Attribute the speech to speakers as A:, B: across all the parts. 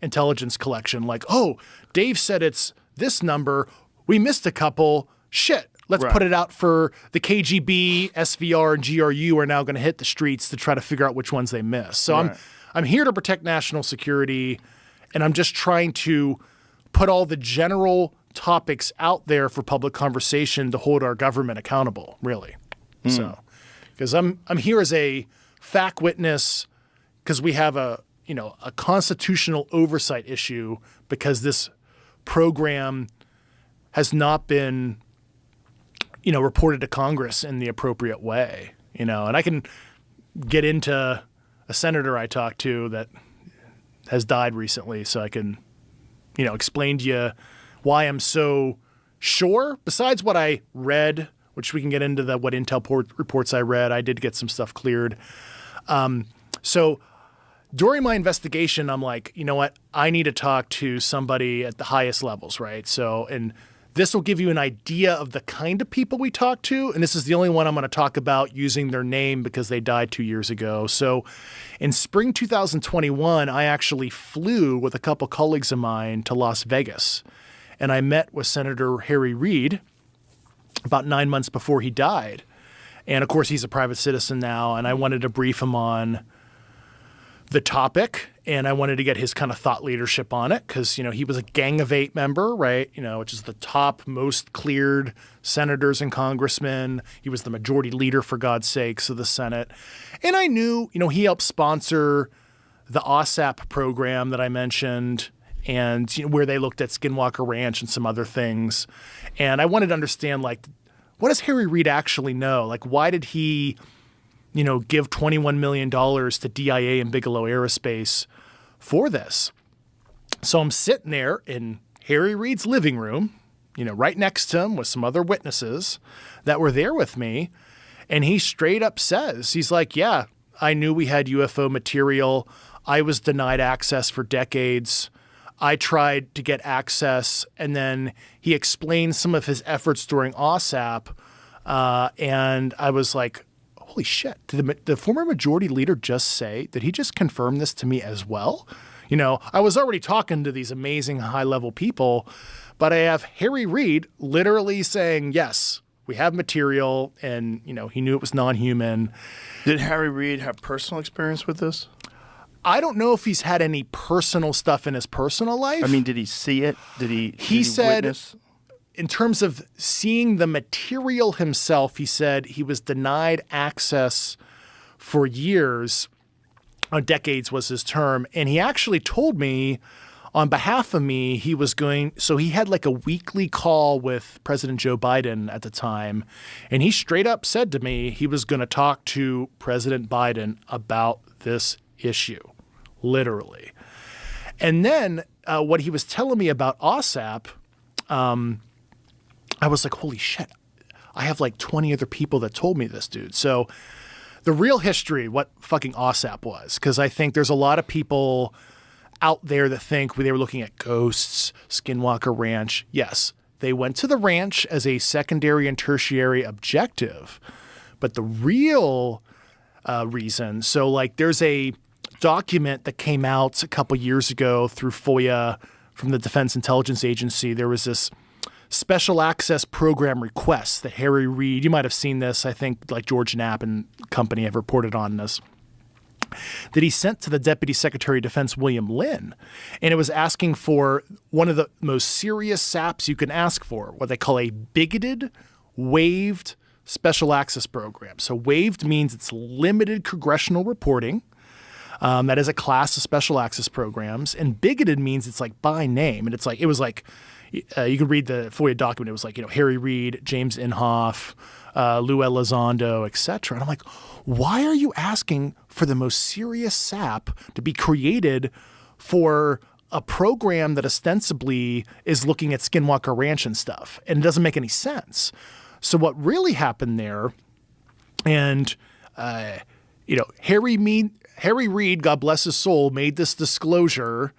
A: intelligence collection. Like, oh, Dave said it's this number. We missed a couple. Shit. Let's put it out for the KGB, SVR, and GRU are now going to hit the streets to try to figure out which ones they missed. So I'm here to protect national security, and I'm just trying to put all the general topics out there for public conversation to hold our government accountable, really. So, because I'm here as a fact witness, because we have a constitutional oversight issue, because this program has not been, reported to Congress in the appropriate way, and I can get into a senator I talked to that has died recently, so I can, explain to you why I'm so sure. Besides what I read, which we can get into what intel reports I read, I did get some stuff cleared. So during my investigation, I'm like, you know what? I need to talk to somebody at the highest levels, right? So, and this will give you an idea of the kind of people we talk to. And this is the only one I'm going to talk about using their name because they died 2 years ago. So in spring 2021, I actually flew with a couple colleagues of mine to Las Vegas. And I met with Senator Harry Reid about 9 months before he died. And of course, he's a private citizen now. And I wanted to brief him on the topic, and I wanted to get his kind of thought leadership on it because, he was a Gang of Eight member, right? Which is the top most cleared senators and congressmen. He was the majority leader, for God's sakes, of the Senate. And I knew, he helped sponsor the OSAP program that I mentioned, and where they looked at Skinwalker Ranch and some other things. And I wanted to understand, like, what does Harry Reid actually know? Like, why did he give $21 million to DIA and Bigelow Aerospace for this? So I'm sitting there in Harry Reid's living room, right next to him with some other witnesses that were there with me. And he straight up says, he's like, yeah, I knew we had UFO material. I was denied access for decades. I tried to get access. And then he explained some of his efforts during OSAP. And I was like, holy shit, did the former majority leader just say, did he just confirm this to me as well? I was already talking to these amazing high-level people, but I have Harry Reid literally saying, yes, we have material, and, he knew it was non-human.
B: Did Harry Reid have personal experience with this?
A: I don't know if he's had any personal stuff in his personal life.
B: I mean, did he see it? Did he
A: said,
B: witness?
A: In terms of seeing the material himself, he said he was denied access for years, or decades was his term. And he actually told me on behalf of me, so he had like a weekly call with President Joe Biden at the time. And he straight up said to me he was going to talk to President Biden about this issue, literally. And then what he was telling me about OSAP, I was like, holy shit, I have like 20 other people that told me this, dude. So the real history, what fucking OSAP was, because I think there's a lot of people out there that think they were looking at ghosts, Skinwalker Ranch. Yes, they went to the ranch as a secondary and tertiary objective. But the real reason, so like there's a document that came out a couple years ago through FOIA from the Defense Intelligence Agency. There was this special access program request that Harry Reid, you might have seen this, I think like George Knapp and company have reported on this, that he sent to the Deputy Secretary of Defense, William Lynn. And it was asking for one of the most serious SAPs you can ask for, what they call a bigoted, waived special access program. So waived means it's limited congressional reporting. That is a class of special access programs. And bigoted means it's like by name. And it was like, you could read the FOIA document. It was like, Harry Reid, James Inhofe, Lou Elizondo, et cetera. And I'm like, why are you asking for the most serious SAP to be created for a program that ostensibly is looking at Skinwalker Ranch and stuff? And it doesn't make any sense. So what really happened there, and, Harry Reid, God bless his soul, made this disclosure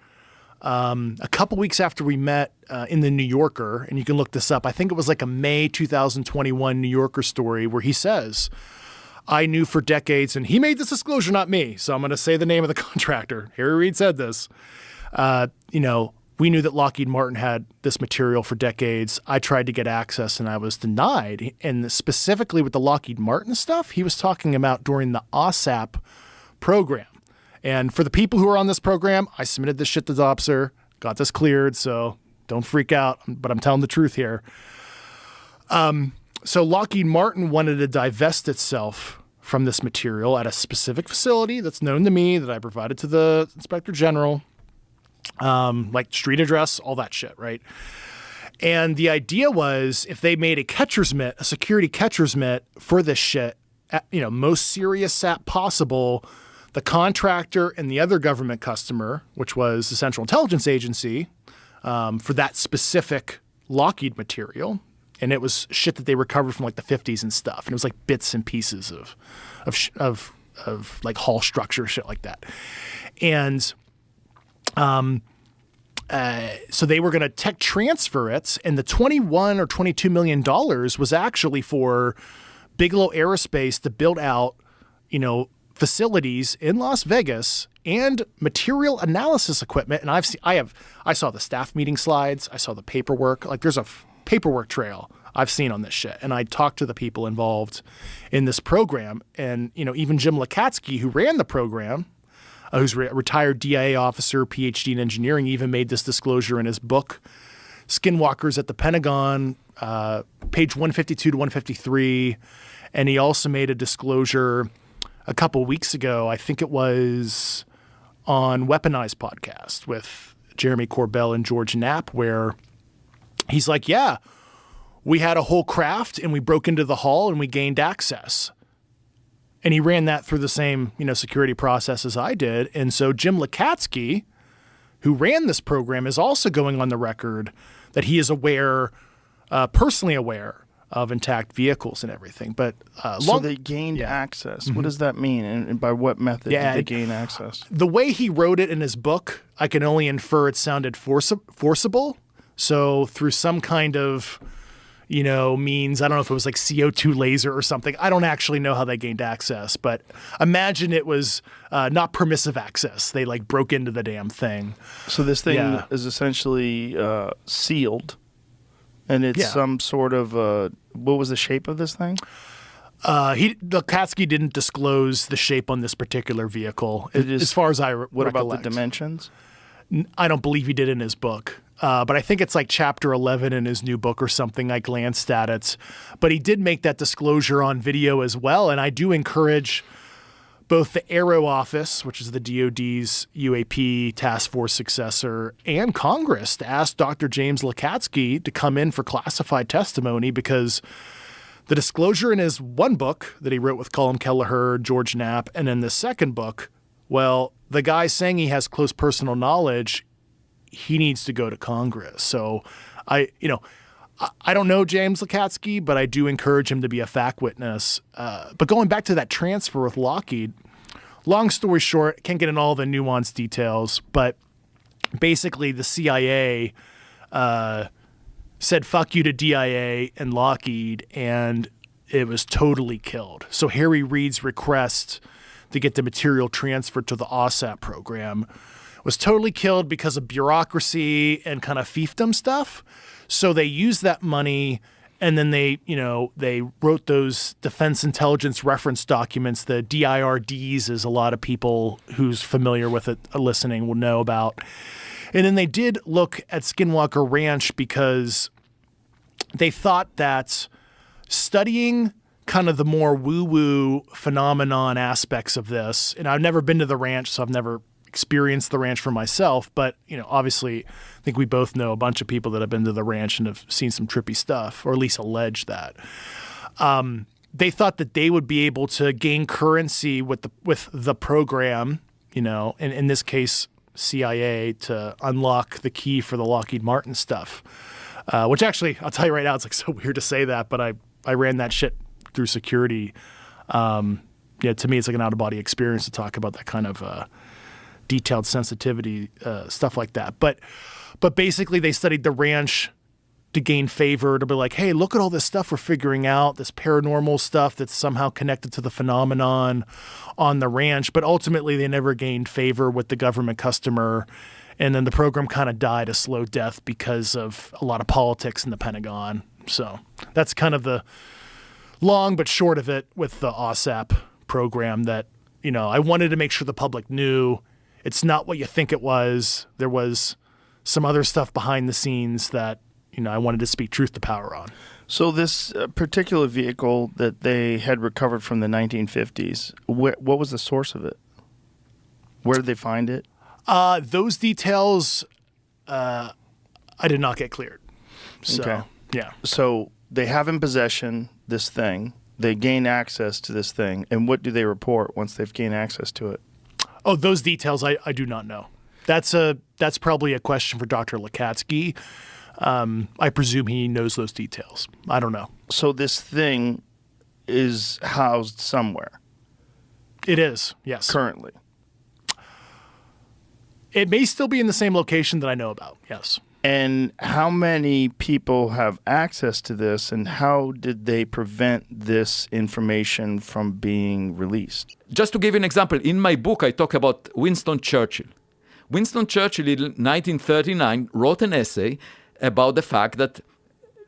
A: a couple weeks after we met in the New Yorker, and you can look this up. I think it was like a May 2021 New Yorker story where he says, I knew for decades, and he made this disclosure, not me, so I'm going to say the name of the contractor. Harry Reid said this. we knew that Lockheed Martin had this material for decades. I tried to get access and I was denied. And specifically with the Lockheed Martin stuff, he was talking about during the OSAP program. And for the people who are on this program, I submitted this shit to DOPSR, got this cleared, so don't freak out, but I'm telling the truth here. So Lockheed Martin wanted to divest itself from this material at a specific facility that's known to me that I provided to the Inspector General. Like street address, all that shit, right? And the idea was if they made a security catcher's mitt for this shit, most serious SAP possible, the contractor and the other government customer, which was the Central Intelligence Agency, for that specific Lockheed material, and it was shit that they recovered from like the 50s and stuff, and it was like bits and pieces of like hull structure, shit like that, and so they were going to tech transfer it, and the $21 or $22 million was actually for Bigelow Aerospace to build out, facilities in Las Vegas and material analysis equipment. And I saw the staff meeting slides, I saw the paperwork. Like there's a paperwork trail I've seen on this shit, and I talked to the people involved in this program, and even Jim Lakatsky, who ran the program. Who's a retired DIA officer, PhD in engineering, even made this disclosure in his book, Skinwalkers at the Pentagon, page 152 to 153. And he also made a disclosure a couple weeks ago, I think it was on Weaponized podcast with Jeremy Corbell and George Knapp, where he's like, yeah, we had a whole craft and we broke into the hull and we gained access. And he ran that through the same, security process as I did. And so Jim Lakatsky, who ran this program, is also going on the record that he is personally aware of intact vehicles and everything. But
B: so they gained access. Mm-hmm. What does that mean? And by what method did they gain access? The
A: way he wrote it in his book, I can only infer it sounded forcible. So through some kind of means, I don't know if it was like CO2 laser or something. I don't actually know how they gained access, but imagine it was not permissive access. They like broke into the damn thing.
B: So this thing is essentially sealed, and it's some sort of, what was the shape of this thing?
A: Lakatsky didn't disclose the shape on this particular vehicle, as far as I recollect.
B: What about the dimensions?
A: I don't believe he did in his book. But I think it's like chapter 11 in his new book or something. I glanced at it. But he did make that disclosure on video as well. And I do encourage both the Aero Office, which is the DOD's UAP task force successor, and Congress to ask Dr. James Lakatsky to come in for classified testimony, because the disclosure in his one book that he wrote with Colin Kelleher, George Knapp, and in the second book, well, the guy saying he has close personal knowledge, he needs to go to Congress. So I don't know James Lakatsky, but I do encourage him to be a fact witness. But going back to that transfer with Lockheed, long story short, can't get into all the nuanced details, but basically the CIA said fuck you to DIA and Lockheed, and it was totally killed. So Harry Reid's request to get the material transferred to the OSAP program was totally killed because of bureaucracy and kind of fiefdom stuff. So they used that money, and then they wrote those defense intelligence reference documents, the DIRDs, as a lot of people who's familiar with it listening will know about. And then they did look at Skinwalker Ranch because they thought that studying kind of the more woo-woo phenomenon aspects of this, and I've never been to the ranch, so I've never experienced the ranch for myself, but obviously I think we both know a bunch of people that have been to the ranch and have seen some trippy stuff, or at least allege that. They thought that they would be able to gain currency with the program, and in this case CIA, to unlock the key for the Lockheed Martin stuff, which actually, I'll tell you right now, it's like so weird to say that, but I ran that shit through security. To me it's like an out-of-body experience to talk about that kind of detailed sensitivity, stuff like that. But basically they studied the ranch to gain favor, to be like, hey, look at all this stuff we're figuring out, this paranormal stuff that's somehow connected to the phenomenon on the ranch. But ultimately they never gained favor with the government customer. And then the program kind of died a slow death because of a lot of politics in the Pentagon. So that's kind of the long but short of it with the OSAP program that, I wanted to make sure the public knew it's not what you think it was. There was some other stuff behind the scenes that, I wanted to speak truth to power on.
B: So this particular vehicle that they had recovered from the 1950s, what was the source of it? Where did they find it?
A: Those details, I did not get cleared. So,
B: okay.
A: Yeah.
B: So they have in possession this thing. They gain access to this thing. And what do they report once they've gained access to it?
A: Oh, those details I do not know. That's probably a question for Dr. Lakatsky. I presume he knows those details. I don't know.
B: So this thing is housed somewhere.
A: It is, yes.
B: Currently.
A: It may still be in the same location that I know about, yes.
B: And how many people have access to this, and how did they prevent this information from being released?
C: Just to give you an example, in my book, I talk about Winston Churchill. Winston Churchill in 1939 wrote an essay about the fact that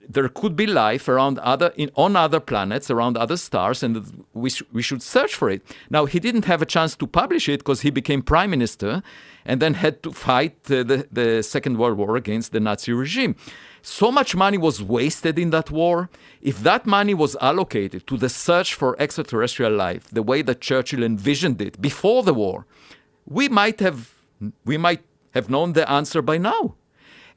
C: there could be life on other planets, around other stars, and we should search for it. Now, he didn't have a chance to publish it because he became prime minister and then had to fight the Second World War against the Nazi regime. So much money was wasted in that war. If that money was allocated to the search for extraterrestrial life, the way that Churchill envisioned it before the war, we might have known the answer by now.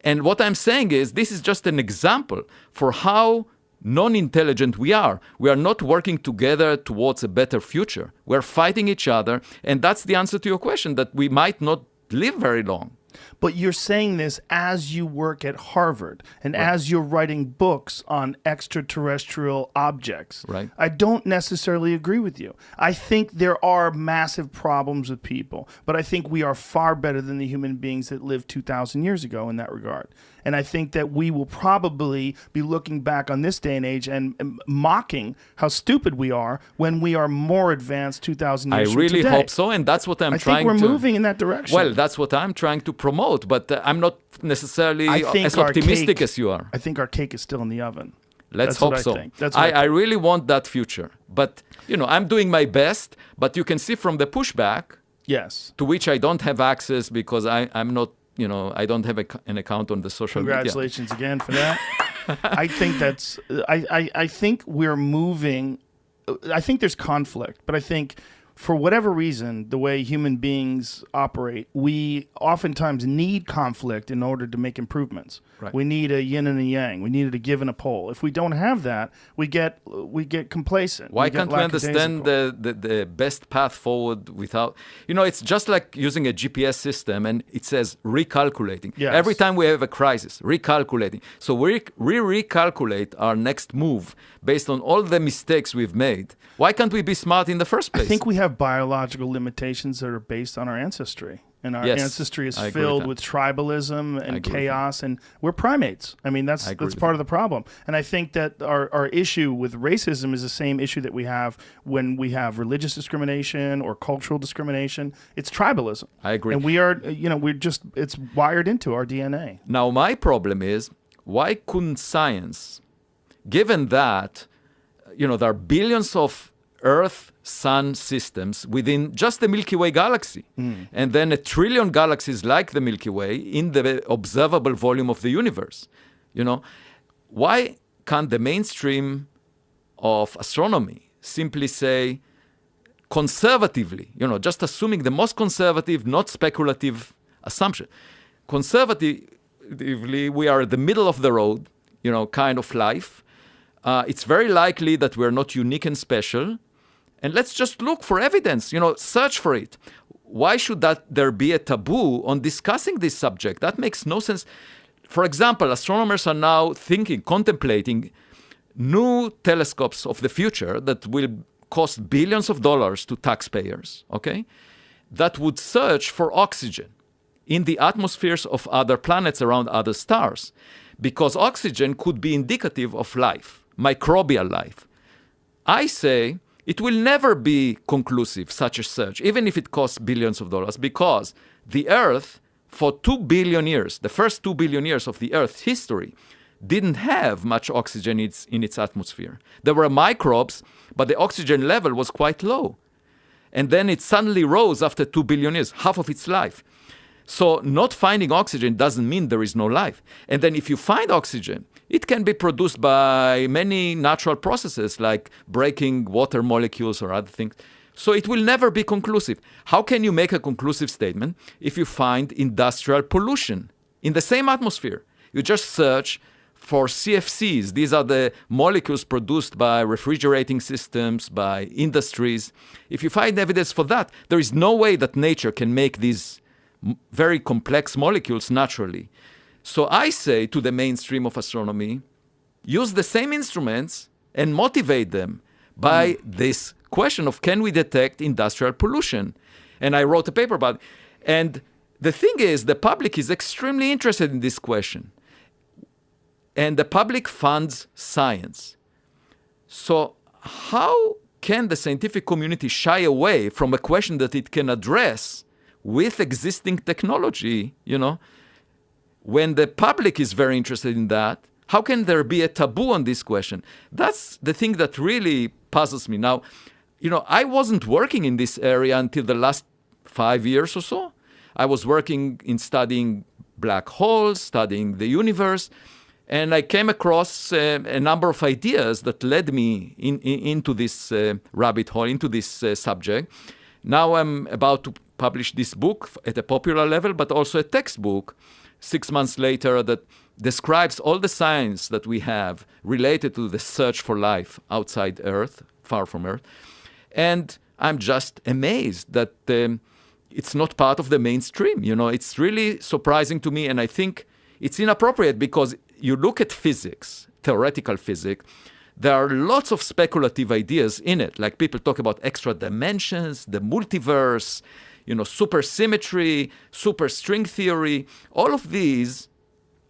C: And what I'm saying is, this is just an example for how non-intelligent we are. We are not working together towards a better future. We're fighting each other. And that's the answer to your question, that we might not live very long.
B: But you're saying this as you work at Harvard and
C: Right.
B: as you're writing books on extraterrestrial objects.
C: Right.
B: I don't necessarily agree with you. I think there are massive problems with people, but I think we are far better than the human beings that lived 2,000 years ago in that regard. And I think that we will probably be looking back on this day and age and mocking how stupid we are when we are more advanced 2,000 years
C: I
B: from
C: really
B: today.
C: hope so, and that's what I'm
B: I
C: trying
B: think
C: to...
B: we're moving in that direction.
C: Well, that's what I'm trying to promote, but I'm not necessarily
B: I think
C: as
B: our
C: optimistic
B: cake-
C: as you are.
B: I think our cake is still in the oven.
C: Let's
B: That's what
C: hope
B: I
C: so.
B: think. That's what
C: I really want that future. But, I'm doing my best, but you can see from the pushback,
B: Yes.
C: to which I don't have access because I'm not, I don't have an account on the social media.
B: Congratulations again for that. I think that's. I think we're moving. I think there's conflict, but I think for whatever reason, the way human beings operate, we oftentimes need conflict in order to make improvements.
C: Right.
B: We need a yin and a yang. We need a give and a pull. If we don't have that, we get complacent.
C: Why
B: get
C: can't we understand
B: lackadaisical.
C: the best path forward without, it's just like using a GPS system and it says recalculating.
B: Yes.
C: Every time we have a crisis, recalculating. So we recalculate our next move based on all the mistakes we've made. Why can't we be smart in the first place?
B: I think we have biological limitations that are based on our ancestry. And our
C: Yes,
B: ancestry is
C: I agree
B: filled
C: with
B: with tribalism and
C: agree with
B: chaos, and we're primates. I mean, that's
C: agree with
B: part of the problem. And I think that our issue with racism is the same issue that we have when we have religious discrimination or cultural discrimination. It's tribalism.
C: I agree.
B: And we are, it's wired into our DNA.
C: Now, my problem is, why couldn't science, given that, there are billions of Earth-Sun systems within just the Milky Way galaxy, and then 1 trillion galaxies like the Milky Way in the observable volume of the universe. Why can't the mainstream of astronomy simply say, conservatively, just assuming the most conservative, not speculative assumption. Conservatively, we are at the middle of the road, kind of life. It's very likely that we're not unique and special. And let's just look for evidence, search for it. Why should there be a taboo on discussing this subject? That makes no sense. For example, astronomers are now contemplating new telescopes of the future that will cost billions of dollars to taxpayers, okay? That would search for oxygen in the atmospheres of other planets around other stars, because oxygen could be indicative of life, microbial life. I say it will never be conclusive, such a search, even if it costs billions of dollars, because the Earth for 2 billion years, the first 2 billion years of the Earth's history, didn't have much oxygen in its atmosphere. There were microbes, but the oxygen level was quite low. And then it suddenly rose after 2 billion years, half of its life. So not finding oxygen doesn't mean there is no life. And then if you find oxygen, it can be produced by many natural processes like breaking water molecules or other things. So it will never be conclusive. How can you make a conclusive statement if you find industrial pollution in the same atmosphere? You just search for CFCs. These are the molecules produced by refrigerating systems, by industries. If you find evidence for that, there is no way that nature can make these very complex molecules naturally. So I say to the mainstream of astronomy, use the same instruments and motivate them by this question of can we detect industrial pollution? And I wrote a paper about it. And the thing is, the public is extremely interested in this question. And the public funds science. So how can the scientific community shy away from a question that it can address with existing technology, when the public is very interested in that? How can there be a taboo on this question? That's the thing that really puzzles me. Now, I wasn't working in this area until the last 5 years or so. I was working in studying black holes, studying the universe, and I came across a number of ideas that led me into this rabbit hole, into this subject. Now I'm about to publish this book at a popular level, but also a textbook 6 months later that describes all the science that we have related to the search for life outside Earth, far from Earth. And I'm just amazed that it's not part of the mainstream. It's really surprising to me, and I think it's inappropriate because you look at physics, theoretical physics, there are lots of speculative ideas in it. Like people talk about extra dimensions, the multiverse, supersymmetry, superstring theory. All of these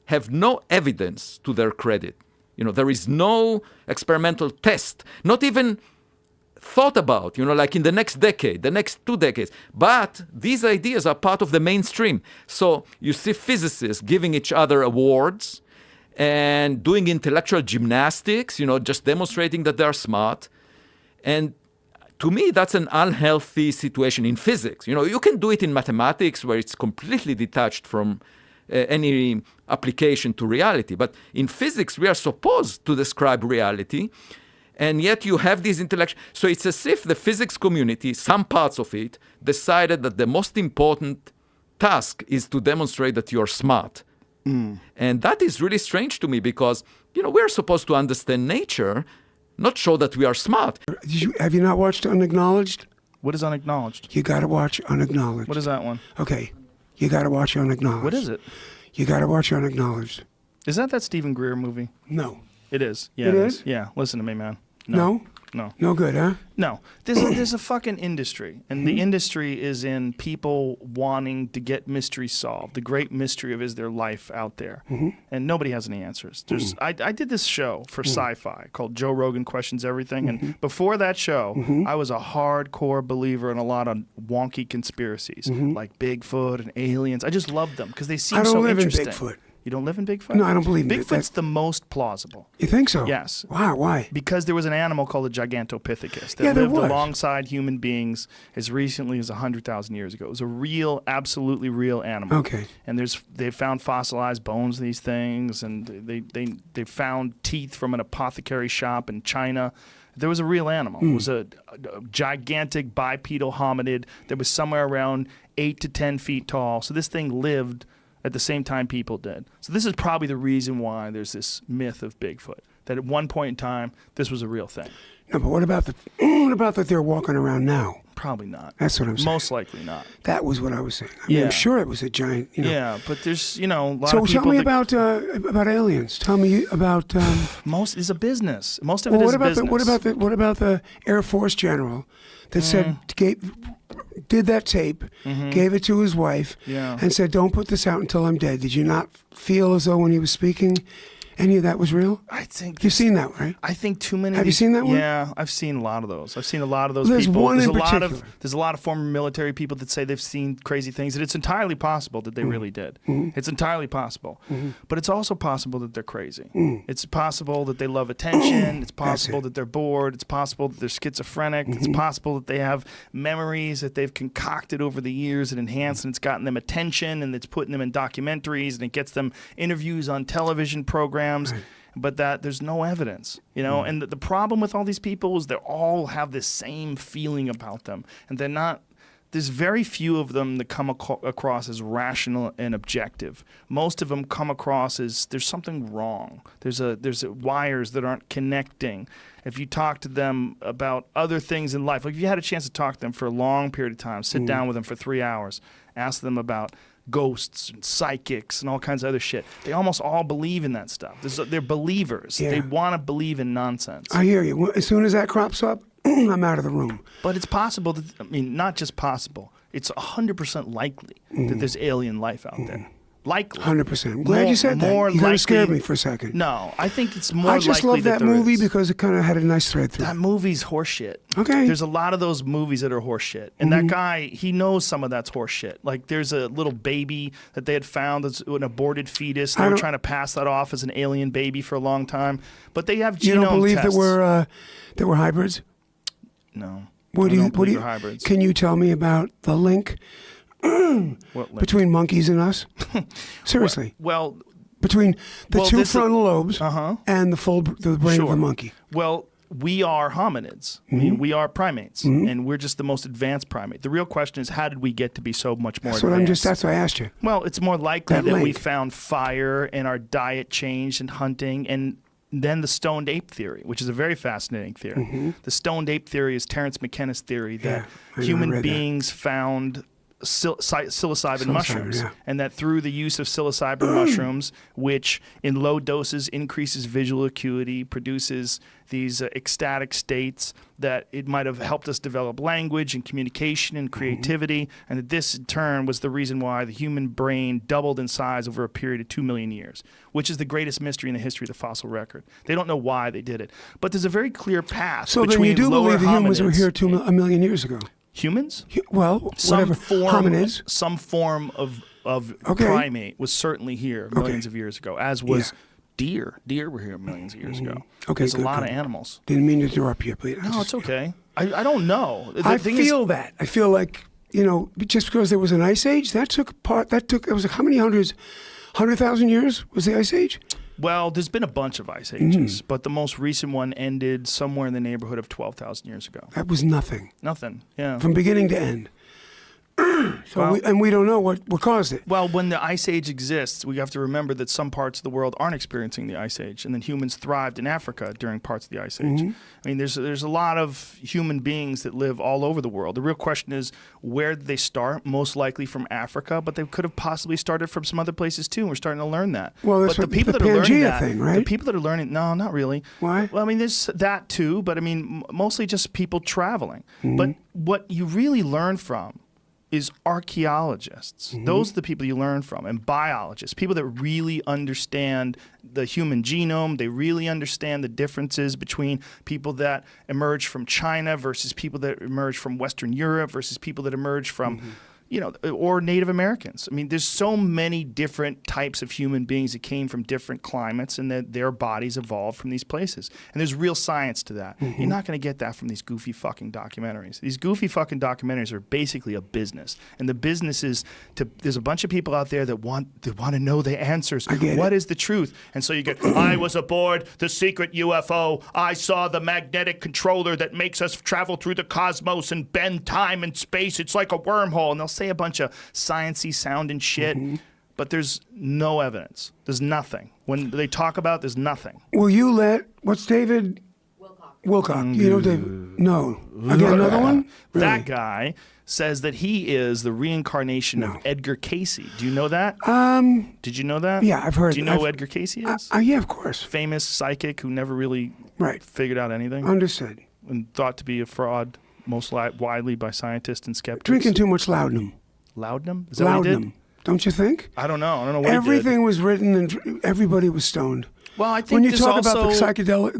C: have no evidence to their credit. There is no experimental test, not even thought about, like in the next decade, the next 2 decades. But these ideas are part of the mainstream. So you see physicists giving each other awards and doing intellectual gymnastics, just demonstrating that they're smart. And to me, that's an unhealthy situation in physics. You can do it in mathematics where it's completely detached from any application to reality. But in physics, we are supposed to describe reality. And yet you have these intellectual... So it's as if the physics community, some parts of it, decided that the most important task is to demonstrate that you're smart. And that is really strange to me because, we're supposed to understand nature, not show that we are smart.
D: Have you not watched Unacknowledged?
B: What is Unacknowledged?
D: You got to watch Unacknowledged.
B: What is that one?
D: Okay. You got to watch Unacknowledged.
B: What is it?
D: You got to watch Unacknowledged.
B: Is that Stephen Greer movie?
D: No.
B: It is. Yeah,
D: It is?
B: Yeah, listen to me, man.
D: No?
B: No.
D: No good, huh?
B: No. There's a fucking industry, and the industry is in people wanting to get mysteries solved. The great mystery of is there life out there? And nobody has any answers. I did this show for sci-fi called Joe Rogan Questions Everything, and before that show, I was a hardcore believer in a lot of wonky conspiracies, like Bigfoot and aliens. I just loved them because they seem so interesting.
D: I don't live in Bigfoot.
B: You don't live in Bigfoot?
D: No, I don't believe in it.
B: Bigfoot's the most plausible.
D: You think so?
B: Yes.
D: Wow, why?
B: Because there was an animal called the Gigantopithecus that
D: there
B: lived
D: was.
B: alongside human beings as recently as 100,000 years ago. It was a real, absolutely real animal.
D: Okay.
B: And they found fossilized bones of these things, and they found teeth from an apothecary shop in China. There was a real animal. It was a gigantic bipedal hominid that was somewhere around 8 to 10 feet tall. So this thing lived at the same time people did. So this is probably the reason why there's this myth of Bigfoot, that at one point in time, this was a real thing.
D: No, but what about that they're walking around now?
B: Probably not.
D: That's what I'm saying.
B: Most likely not.
D: That was what I was saying. I mean, I'm sure it was a giant,
B: Yeah, but there's, a lot of people...
D: So tell me about aliens. Tell me about...
B: Most is a business. Most of it is business.
D: What about the Air Force general that said... did that tape, gave it to his wife, and said, don't put this out until I'm dead. Did you not feel as though when he was speaking any of that was real?
B: I think
D: You've seen that, right?
B: I think too many.
D: Have you seen that one?
B: Yeah, I've seen a lot of those. I've seen a lot of those
D: There's
B: people.
D: one in
B: There's a lot of former military people that say they've seen crazy things, and it's entirely possible that they really did. It's entirely possible, but it's also possible that they're crazy. It's possible that they love attention. It's possible that they're bored. It's possible that they're schizophrenic. It's possible that they have memories that they've concocted over the years and enhanced, and it's gotten them attention, and it's putting them in documentaries, and it gets them interviews on television programs.
D: Right.
B: But that there's no evidence, you know. And the problem with all these people is they all have this same feeling about them, and they're not. There's very few of them that come across as rational and objective. Most of them come across as there's something wrong. There's wires that aren't connecting. If you talk to them about other things in life, like if you had a chance to talk to them for a long period of time, sit down with them for 3 hours, ask them about ghosts and psychics and all kinds of other shit. They almost all believe in that stuff. They're believers.
D: Yeah.
B: They want to believe in nonsense.
D: I hear you. As soon as that crops up, I'm out of the room.
B: But it's possible that, I mean, not just possible, it's 100% likely that there's alien life out there. Likely.
D: 100%. I'm glad you said that. You kind of scared me for a second.
B: No, I think it's more
D: I
B: likely
D: just love that
B: there
D: movie
B: is.
D: because it kind of had a nice thread through
B: That
D: it.
B: movie's horseshit.
D: Okay.
B: There's a lot of those movies that are horseshit. And that guy, he knows some of that's horseshit. Like there's a little baby that they had found that's an aborted fetus. They were trying to pass that off as an alien baby for a long time. But they have genome
D: You don't believe
B: tests.
D: that we're hybrids?
B: No.
D: What
B: I
D: do
B: don't believe
D: you
B: they're hybrids.
D: Can you tell me about the link
B: What link?
D: between monkeys and us? Seriously.
B: Well,
D: Between the two
B: this is-
D: frontal lobes and the brain of the monkey.
B: Well, we are hominids. I mean, we are primates, and we're just the most advanced primate. The real question is, how did we get to be so much more advanced?
D: That's what I asked you.
B: Well, it's more likely
D: That
B: that we
D: link.
B: found fire and our diet changed and hunting, and then the stoned ape theory, which is a very fascinating theory. The stoned ape theory is Terence McKenna's theory that
D: I know, I read
B: human
D: that.
B: beings found psilocybin mushrooms,
D: yeah.
B: and that through the use of psilocybin mushrooms, which in low doses increases visual acuity, produces these ecstatic states, that it might have helped us develop language and communication and creativity, and that this in turn was the reason why the human brain doubled in size over a period of 2 million years, which is the greatest mystery in the history of the fossil record. They don't know why they did it, but there's a very clear path
D: So
B: between
D: then you do
B: lower
D: believe the humans were
B: hominids-
D: here a million years ago?
B: Humans?
D: Well, whatever. Hominids.
B: Some form of
D: Okay.
B: primate was certainly here millions of years ago, as was deer. Deer were here millions of years ago.
D: Okay,
B: There's a
D: good,
B: lot
D: good.
B: of animals.
D: Didn't mean to interrupt you, but
B: No, it's okay. I don't know. The
D: I
B: thing is-
D: feel that. I feel like, just because there was an ice age, it was like how many 100,000 years was the ice age?
B: well, there's been a bunch of ice ages, but the most recent one ended somewhere in the neighborhood of 12,000 years ago.
D: That was nothing.
B: Nothing. Yeah.
D: From beginning to end.
B: Well-
D: we don't know what caused it.
B: Well, when the ice age exists, we have to remember that some parts of the world aren't experiencing the ice age, and then humans thrived in Africa during parts of the ice age. I mean, there's a lot of human beings that live all over the world. The real question is, where did they start? Most likely from Africa, but they could have possibly started from some other places too. And we're starting to learn that.
D: Well, that's
B: but
D: what
B: the people
D: the
B: that are learning
D: Pangea
B: that,
D: thing,
B: the
D: right?
B: people that are learning, no, not really.
D: Why?
B: Well, I mean, there's that too, but I mean, mostly just people traveling. But what you really learn from is archaeologists. Those are the people you learn from, and biologists, people that really understand the human genome. They really understand the differences between people that emerge from China versus people that emerge from Western Europe versus people that emerge from or Native Americans. I mean, there's so many different types of human beings that came from different climates, and that their bodies evolved from these places. And there's real science to that. You're not going to get that from these goofy fucking documentaries. These goofy fucking documentaries are basically a business. And the business is there's a bunch of people out there that want to know the answers. What is the truth? And so you get, I was aboard the secret UFO. I saw the magnetic controller that makes us travel through the cosmos and bend time and space. It's like a wormhole. And they'll say a bunch of sciencey sounding shit, but there's no evidence. There's nothing. When they talk about it, there's nothing.
D: Will you what's David? Wilcock. You know David? No. Again, another one? Really?
B: That guy says that he is the reincarnation of Edgar Casey. Do you know that? Did you know that?
D: Yeah, I've heard.
B: Do you know who Edgar Casey is?
D: Yeah, of course.
B: Famous psychic who never really figured out anything.
D: Understood.
B: And thought to be a fraud, most widely by scientists and skeptics.
D: Drinking too much laudanum.
B: Laudanum? Is that what he did?
D: Don't you think?
B: I don't know. I don't know what
D: Everything
B: he did.
D: was written and everybody was stoned.
B: Well, I think
D: when you
B: there's
D: talk about the
B: also-
D: psychedelic,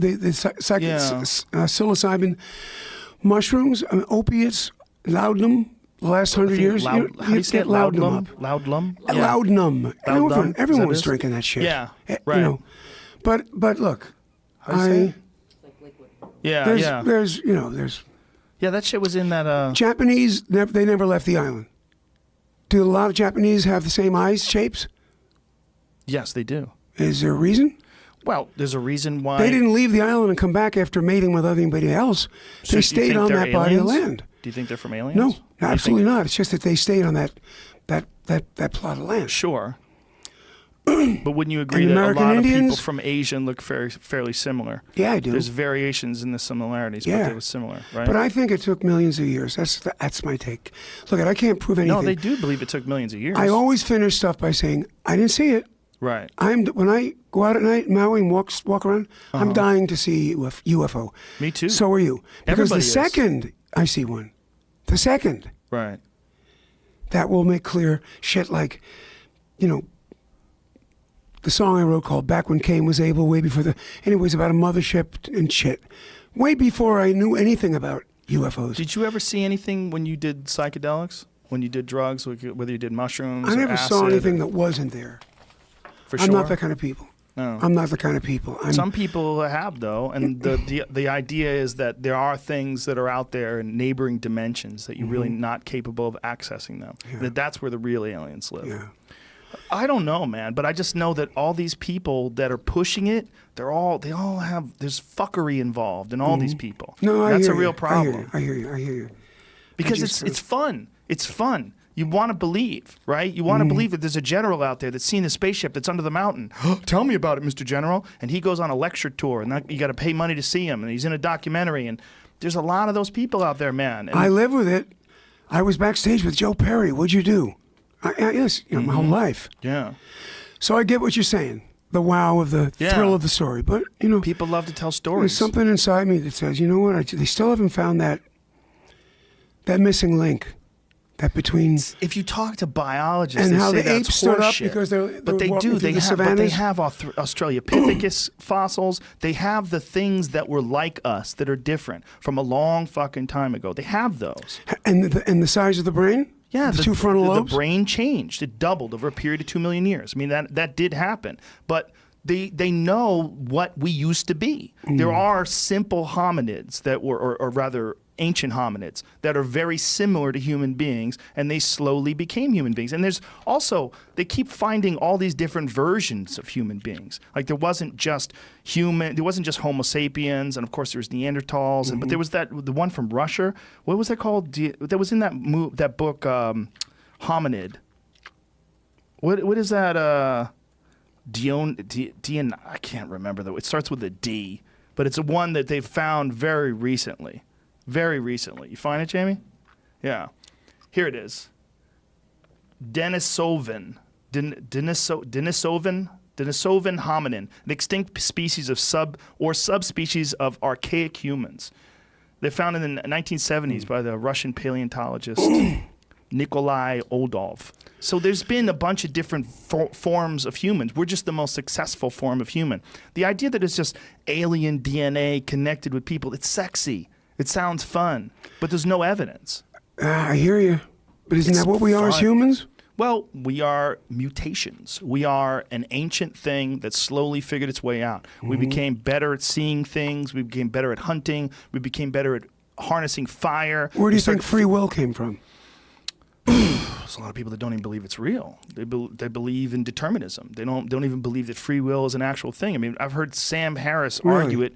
D: psilocybin mushrooms, opiates, laudanum, the last 100 years,
B: How do you say it?
D: laudanum.
B: Laudanum?
D: Laudanum.
B: Laudum?
D: Everyone
B: Is
D: was
B: that it?
D: drinking that shit.
B: Yeah,
D: You
B: right.
D: know, but look,
B: How do you say it? Yeah,
D: there's
B: yeah.
D: there's
B: Yeah, that shit was in that...
D: Japanese. They never left the island. Do a lot of Japanese have the same eyes shapes?
B: Yes, they do.
D: Is there a reason?
B: Well, there's a reason why...
D: They didn't leave the island and come back after mating with anybody else.
B: So do
D: They
B: you
D: stayed
B: think
D: on
B: they're
D: that body of
B: aliens?
D: land.
B: Do you think they're from aliens?
D: No,
B: What do you
D: absolutely
B: think?
D: not. It's just that they stayed on that plot of land.
B: Sure. But wouldn't you agree
D: And
B: that
D: American
B: a lot of
D: Indians?
B: people from Asia look fairly similar?
D: Yeah, I do.
B: There's variations in the similarities, but
D: Yeah.
B: they were similar, right?
D: But I think it took millions of years. That's my take. Look, I can't prove anything.
B: no, they do believe it took millions of years.
D: I always finish stuff by saying I didn't see it.
B: Right.
D: When I go out at night in Maui and walk around, I'm dying to see UFO.
B: Me too.
D: So are you. Because
B: Everybody
D: the
B: is.
D: second I see one,
B: Right.
D: that will make clear shit like, the song I wrote called Back When Cain Was Able, way before anyways, about a mothership and shit. Way before I knew anything about UFOs.
B: Did you ever see anything when you did psychedelics? When you did drugs, whether you did mushrooms
D: I
B: or
D: never saw
B: acid?
D: anything that wasn't there.
B: For sure.
D: I'm not that kind of people.
B: No.
D: I'm not the kind of people.
B: Some people have, though, and the idea is that there are things that are out there in neighboring dimensions that you're really not capable of accessing them. That's where the real aliens live.
D: Yeah.
B: I don't know, man, but I just know that all these people that are pushing it, they all have, there's fuckery involved in all these people.
D: No, I
B: That's
D: hear
B: a real
D: you.
B: problem.
D: I hear you.
B: Because
D: just-
B: it's fun. It's fun. You want to believe, right? You want to believe that there's a general out there that's seen a spaceship that's under the mountain. Tell me about it, Mr. General. And he goes on a lecture tour, and you got to pay money to see him, and he's in a documentary. And there's a lot of those people out there, man. And
D: I live with it. I was backstage with Joe Perry. What'd you do? Yes, my whole life.
B: yeah,
D: So I get what you're saying. The wow of the
B: Yeah.
D: thrill of the story. But,
B: people love to tell
D: there's
B: stories.
D: something inside me that says, you know what? They still haven't found that missing link. That between
B: If you talk to biologists,
D: and
B: they
D: how
B: say
D: the
B: that's
D: apes stood up
B: horseshit.
D: because they're
B: But they
D: walking
B: do.
D: through
B: They
D: the
B: have. But they
D: savannas.
B: have Australopithecus fossils. They have the things that were like us that are different from a long fucking time ago. They have those.
D: And the size of the brain?
B: Yeah,
D: the two frontal lobes?
B: The brain changed. It doubled over a period of 2 million years. I mean, that did happen. But they know what we used to be. There are simple hominids that were, or rather ancient hominids, that are very similar to human beings, and they slowly became human beings. And there's also, they keep finding all these different versions of human beings. Like there wasn't just Homo sapiens, and of course there's Neanderthals, but there was the one from Russia. What was that called? That was in that book, Hominid. What is that? I can't remember though. It starts with a D, but it's a one that they've found very recently. Very recently. You find it, Jamie? Yeah. Here it is. Denisovan hominin, an extinct species of subspecies of archaic humans. They found in the 1970s by the Russian paleontologist Nikolai Oldov. So there's been a bunch of different forms of humans. We're just the most successful form of human. The idea that it's just alien DNA connected with people, it's sexy. It sounds fun, but there's no evidence.
D: I hear you. But isn't
B: It's
D: that what we are as
B: fun.
D: humans?
B: Well, we are mutations. We are an ancient thing that slowly figured its way out. We became better at seeing things. We became better at hunting. We became better at harnessing fire.
D: Where do
B: We
D: you think
B: started-
D: free will came from?
B: There's a lot of people that don't even believe it's real. They believe in determinism. They don't even believe that free will is an actual thing. I mean, I've heard Sam Harris
D: Really?
B: argue it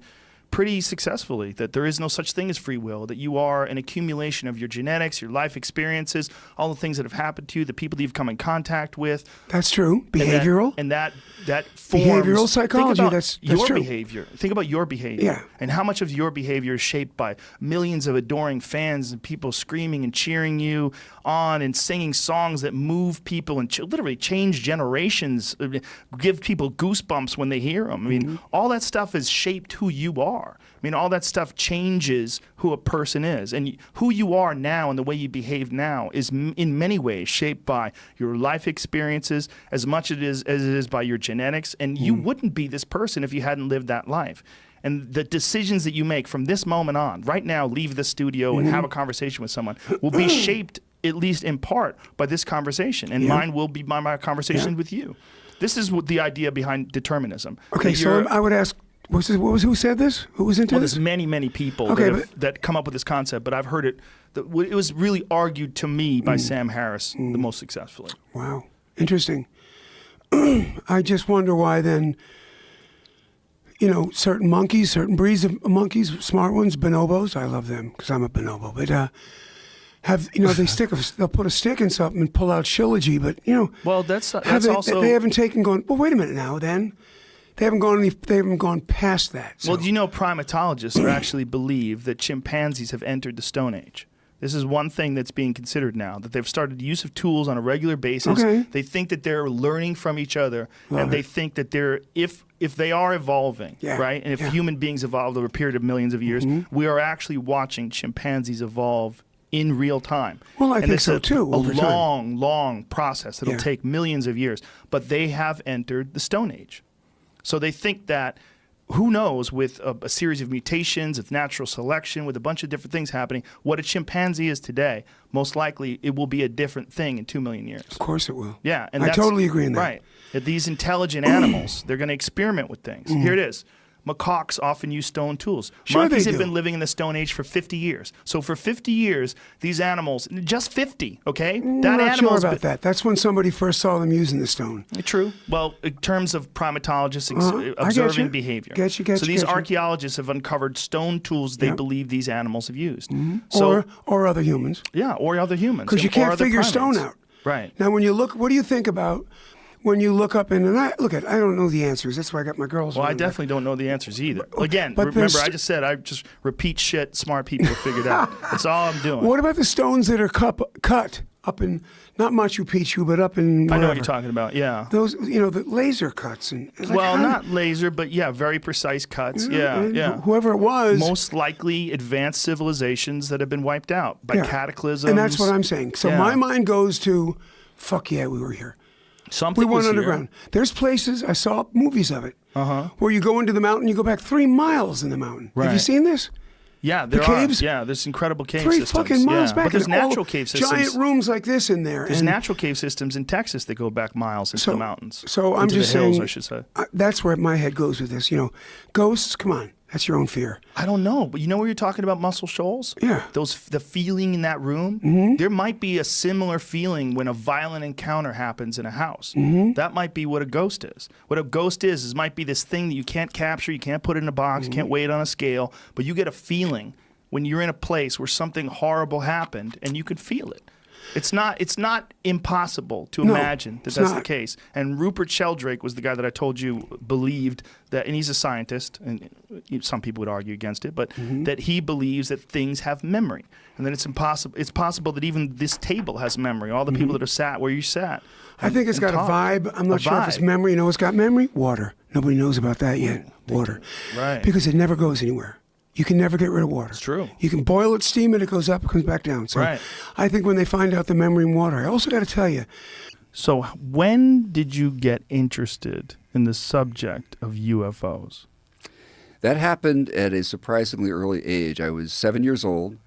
B: pretty successfully, that there is no such thing as free will, that you are an accumulation of your genetics, your life experiences, all the things that have happened to you, the people that you've come in contact with.
D: That's true. Behavioral.
B: And that forms
D: Behavioral psychology,
B: Think about
D: that's
B: your
D: true.
B: behavior. Think about your behavior.
D: Yeah.
B: And how much of your behavior is shaped by millions of adoring fans and people screaming and cheering you on and singing songs that move people and literally change generations, give people goosebumps when they hear them. I mean, all that stuff has shaped who you are. are. I mean, all that stuff changes who a person is. And who you are now and the way you behave now is in many ways shaped by your life experiences as much as it is by your genetics. And you wouldn't be this person if you hadn't lived that life. And the decisions that you make from this moment on, right now, leave the studio and have a conversation with someone, will be shaped, at least in part, by this conversation. And mine will be by my conversation with you. This is what the idea behind determinism.
D: Okay, so I would ask, who said this? Who was into this?
B: There's many people that come up with this concept, but I've heard it. It was really argued to me by Sam Harris the most successfully.
D: Wow, interesting. I just wonder why then, certain monkeys, certain breeds of monkeys, smart ones, bonobos, I love them because I'm a bonobo, but they'll put a stick in something and pull out Shilajit, but
B: well, that's also
D: they haven't well, wait a minute now, then they haven't gone past that. So.
B: Well, primatologists actually believe that chimpanzees have entered the Stone Age. This is one thing that's being considered now, that they've started use of tools on a regular basis.
D: Okay.
B: They think that they're learning from each other, and they think that if they are evolving, right, and if human beings evolved over a period of millions of years, we are actually watching chimpanzees evolve in real time.
D: Well, I think so too.
B: A long process that'll take millions of years, but they have entered the Stone Age. So they think that, who knows, with a series of mutations, with natural selection, with a bunch of different things happening, what a chimpanzee is today, most likely it will be a different thing in 2 million years.
D: Of course it will.
B: Yeah. And
D: I totally agree on that.
B: Right. That these intelligent animals, they're going to experiment with things. Here it is. Macaques often use stone tools.
D: Sure
B: Monkeys
D: they
B: have
D: do.
B: been living in the Stone Age for 50 years. So for 50 years, these animals, just 50, okay?
D: I'm not sure
B: animal's
D: about that. That's when somebody first saw them using the stone.
B: True. Well, in terms of primatologists
D: I
B: observing
D: get you.
B: behavior.
D: Get you.
B: So these archaeologists have uncovered stone tools they believe these animals have used.
D: Or other humans.
B: Yeah, or other humans.
D: Because you
B: or
D: can't
B: other
D: figure
B: primates.
D: stone out.
B: Right.
D: Now, when you look, what do you think about when you look up I don't know the answers. That's why I got my girls.
B: Well, I definitely don't know the answers either. Again,
D: but
B: remember, I just repeat shit smart people have figured out. That's all I'm doing.
D: What about the stones that are cut up in, not Machu Picchu, but up in
B: I know what
D: wherever?
B: you're talking about, yeah.
D: Those, the laser cuts.
B: Not laser, but very precise cuts. Yeah.
D: Whoever it was.
B: Most likely advanced civilizations that have been wiped out by cataclysms.
D: And that's what I'm saying. So my mind goes to, fuck yeah, we were here.
B: Something
D: we went
B: was
D: underground.
B: Here.
D: There's places, I saw movies of it, where you go into the mountain, you go back 3 miles in the mountain.
B: Right.
D: Have you seen this?
B: Yeah, there
D: the caves?
B: are. Yeah, there's incredible cave
D: 3
B: systems.
D: fucking miles back.
B: But there's
D: and
B: natural cave systems.
D: Giant rooms like this in there.
B: There's natural cave systems in Texas that go back miles into the mountains.
D: So I'm
B: into
D: just
B: the hills,
D: saying,
B: I should say.
D: That's where my head goes with this. Ghosts, come on. That's your own fear.
B: I don't know, but you know where you're talking about Muscle Shoals?
D: Yeah.
B: The feeling in that room? There might be a similar feeling when a violent encounter happens in a house. That might be what a ghost is. What a ghost is might be this thing that you can't capture, you can't put it in a box, you can't weigh it on a scale, but you get a feeling when you're in a place where something horrible happened and you can feel it. It's not impossible to imagine that that's the case. And Rupert Sheldrake was the guy that I told you believed that, and he's a scientist, and some people would argue against it, but that he believes that things have memory, and that it's possible that even this table has memory. All the people that have sat where you sat.
D: I think it's got a vibe. I'm not sure if it's memory. You know what's got memory? Water. Nobody knows about that yet. Water.
B: Right.
D: Because it never goes anywhere. You can never get rid of water.
B: It's true.
D: You can boil it, steam it, it goes up, it comes back down. So I think when they find out the memory in water, I also got to tell you.
B: So when did you get interested in the subject of UFOs?
E: That happened at a surprisingly early age. I was 7 years old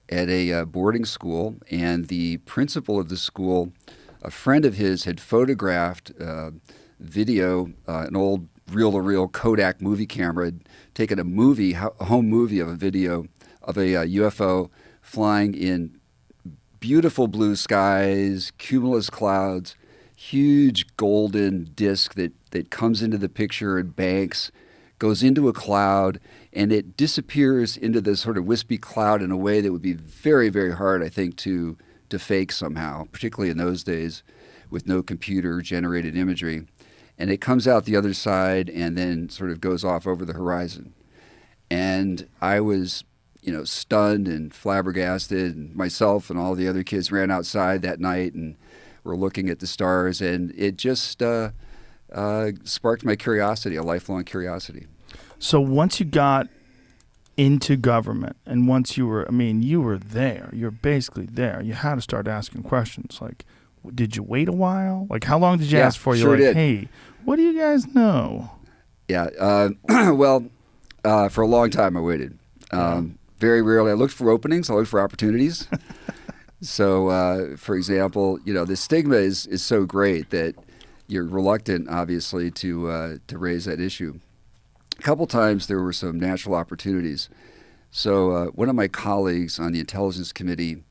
E: at a boarding school, and the principal of the school, a friend of his, had photographed video, an old reel-to-reel Kodak movie camera, had taken a home movie of a video of a UFO flying in beautiful blue skies, cumulus clouds, huge golden disc that comes into the picture and banks, goes into a cloud, and it disappears into this sort of wispy cloud in a way that would be very, very hard, I think, to fake somehow, particularly in those days with no computer-generated imagery. And it comes out the other side and then sort of goes off over the horizon. And I was, stunned and flabbergasted. And myself and all the other kids ran outside that night and were looking at the stars. And it just sparked my curiosity, a lifelong curiosity.
B: So once you got into government, and once you were, I mean, you were there. You're basically there. You had to start asking questions like, did you wait a while? Like, how long did you ask for? You're
E: sure
B: like,
E: did.
B: hey, what do you guys know?
E: Yeah. Well, for a long time I waited. Very rarely. I looked for openings. I looked for opportunities. So, for example, the stigma is so great that you're reluctant, obviously, to raise that issue. A couple times there were some natural opportunities. So one of my colleagues on the Intelligence Committee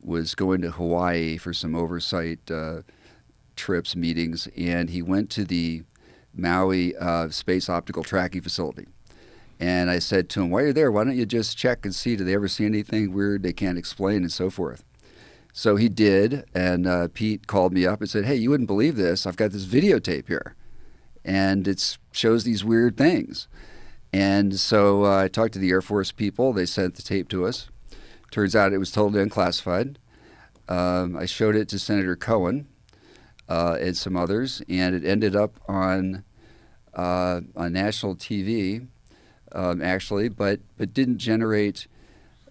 E: was going to Hawaii for some oversight trips, meetings, and he went to the Maui Space Optical Tracking Facility. And I said to him, while you're there, why don't you just check and see, do they ever see anything weird they can't explain and so forth? So he did, and Pete called me up and said, hey, you wouldn't believe this. I've got this videotape here, and it shows these weird things. And so I talked to the Air Force people. They sent the tape to us. Turns out it was totally unclassified. I showed it to Senator Cohen and some others, and it ended up on national TV, actually, but didn't generate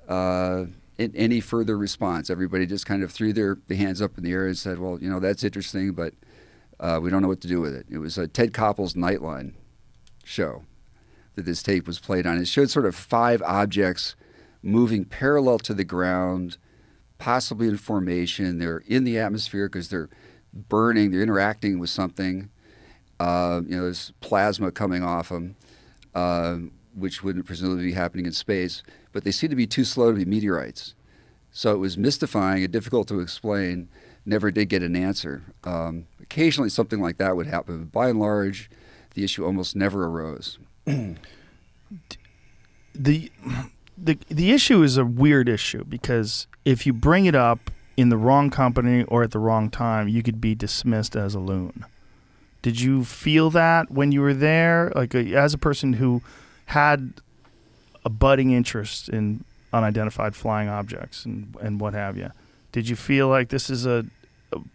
E: any further response. Everybody just kind of threw their hands up in the air and said, well, that's interesting, but we don't know what to do with it. It was Ted Koppel's Nightline show that this tape was played on. It showed sort of 5 objects moving parallel to the ground, possibly in formation. They're in the atmosphere because they're burning, they're interacting with something. There's plasma coming off them, which wouldn't presumably be happening in space, but they seem to be too slow to be meteorites. So it was mystifying and difficult to explain, never did get an answer. Occasionally something like that would happen, but by and large, the issue almost never arose.
B: The issue is a weird issue because if you bring it up in the wrong company or at the wrong time, you could be dismissed as a loon. Did you feel that when you were there, like as a person who had a budding interest in unidentified flying objects and what have you? Did you feel like this is a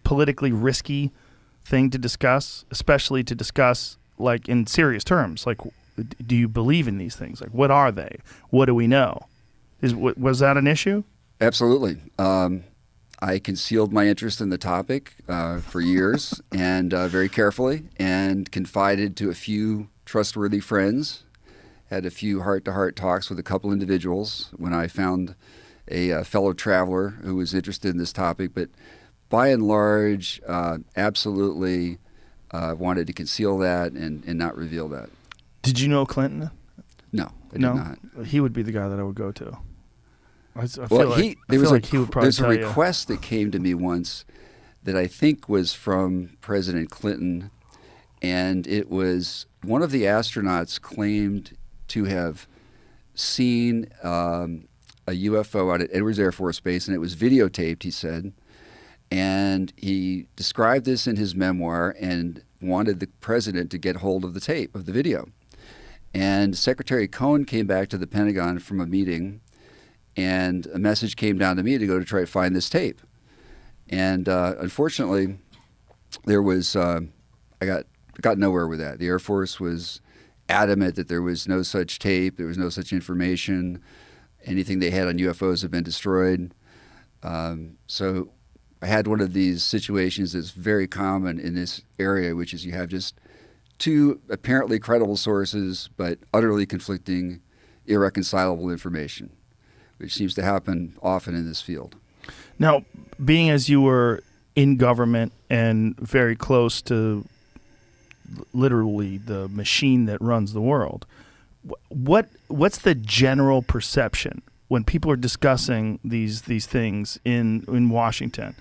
B: politically risky thing to discuss, especially to discuss like in serious terms? Like, do you believe in these things? Like, what are they? What do we know? Was that an issue?
E: Absolutely. I concealed my interest in the topic for years and very carefully, and confided to a few trustworthy friends, had a few heart-to-heart talks with a couple individuals when I found a fellow traveler who was interested in this topic, but by and large, absolutely wanted to conceal that and not reveal that.
B: Did you know Clinton?
E: No, I did not.
B: He would be the guy that I would go to. I feel
E: Well,
B: like
E: there
B: he
E: was
B: would probably
E: there's a
B: tell you.
E: request that came to me once that I think was from President Clinton, and it was one of the astronauts claimed to have seen a UFO out at Edwards Air Force Base, and it was videotaped, he said. And he described this in his memoir and wanted the president to get hold of the tape, of the video. And Secretary Cohen came back to the Pentagon from a meeting, and a message came down to me to go to try to find this tape. And unfortunately, there was I got nowhere with that. The Air Force was adamant that there was no such tape, there was no such information. Anything they had on UFOs had been destroyed. So I had one of these situations that's very common in this area, which is you have just 2 apparently credible sources, but utterly conflicting, irreconcilable information, which seems to happen often in this field.
B: Now, being as you were in government and very close to literally the machine that runs the world, what's the general perception when people are discussing these things in Washington?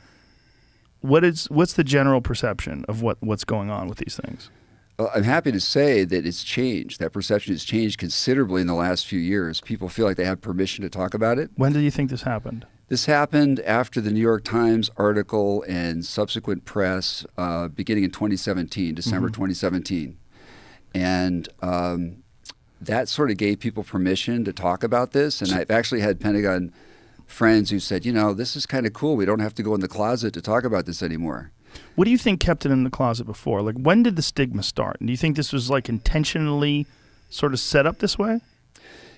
B: What's the general perception of what's going on with these things?
E: Well, I'm happy to say that it's changed. That perception has changed considerably in the last few years. People feel like they have permission to talk about it.
B: When do you think this happened?
E: This happened after the New York Times article and subsequent press beginning in 2017, December 2017. And that sort of gave people permission to talk about this. And I've actually had Pentagon friends who said, this is kind of cool. We don't have to go in the closet to talk about this anymore.
B: What do you think kept it in the closet before? Like, when did the stigma start? And do you think this was like intentionally sort of set up this way?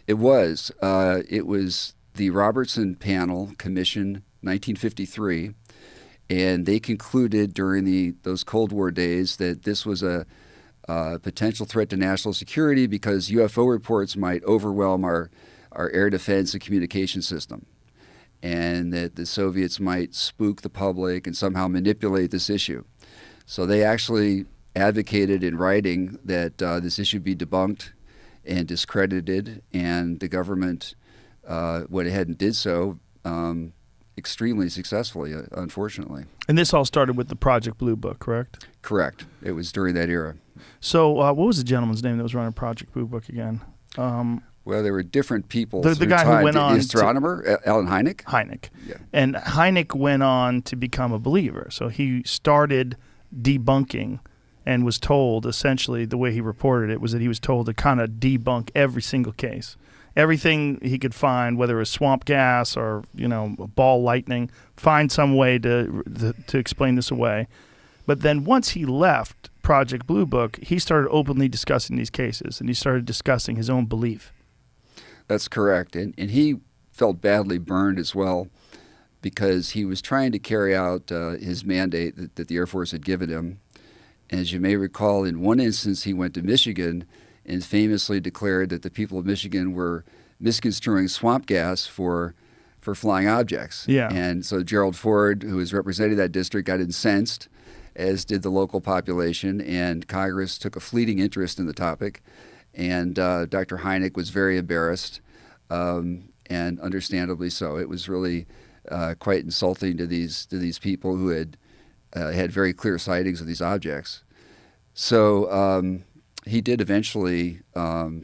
E: It was. It was the Robertson Panel Commission, 1953, and they concluded during those Cold War days that this was a potential threat to national security because UFO reports might overwhelm our air defense and communication system, and that the Soviets might spook the public and somehow manipulate this issue. So they actually advocated in writing that this issue be debunked and discredited, and the government went ahead and did so extremely successfully, unfortunately.
B: And this all started with the Project Blue Book, correct?
E: Correct. It was during that era.
B: So what was the gentleman's name that was running Project Blue Book again?
E: Well, there were different people.
B: The guy who went on
E: the astronomer, Alan Hynek.
B: Hynek.
E: Yeah.
B: And Hynek went on to become a believer. So he started debunking and was told, essentially, the way he reported it was that he was told to kind of debunk every single case. Everything he could find, whether it was swamp gas or, ball lightning, find some way to explain this away. But then once he left Project Blue Book, he started openly discussing these cases, and he started discussing his own belief.
E: That's correct. And he felt badly burned as well because he was trying to carry out his mandate that the Air Force had given him. As you may recall, in one instance, he went to Michigan and famously declared that the people of Michigan were misconstruing swamp gas for flying objects.
B: Yeah.
E: And so Gerald Ford, who was representing that district, got incensed, as did the local population, and Congress took a fleeting interest in the topic. And Dr. Hynek was very embarrassed, and understandably so. It was really quite insulting to these people who had very clear sightings of these objects. So he did eventually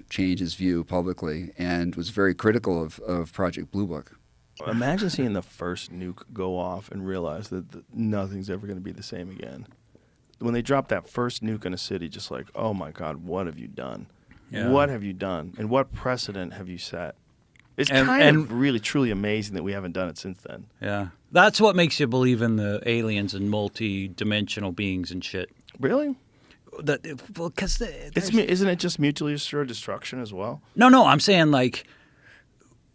E: change his view publicly and was very critical of Project Blue Book.
B: Imagine seeing the first nuke go off and realize that nothing's ever going to be the same again. When they drop that first nuke in a city, just like, oh my God, what have you done?
F: Yeah.
B: What have you done? And what precedent have you set? It's kind of really, truly amazing that we haven't done it since then.
F: Yeah. That's what makes you believe in the aliens and multi-dimensional beings and shit.
B: Really?
F: Because
B: Isn't it just mutually assured destruction as well?
F: No, I'm saying like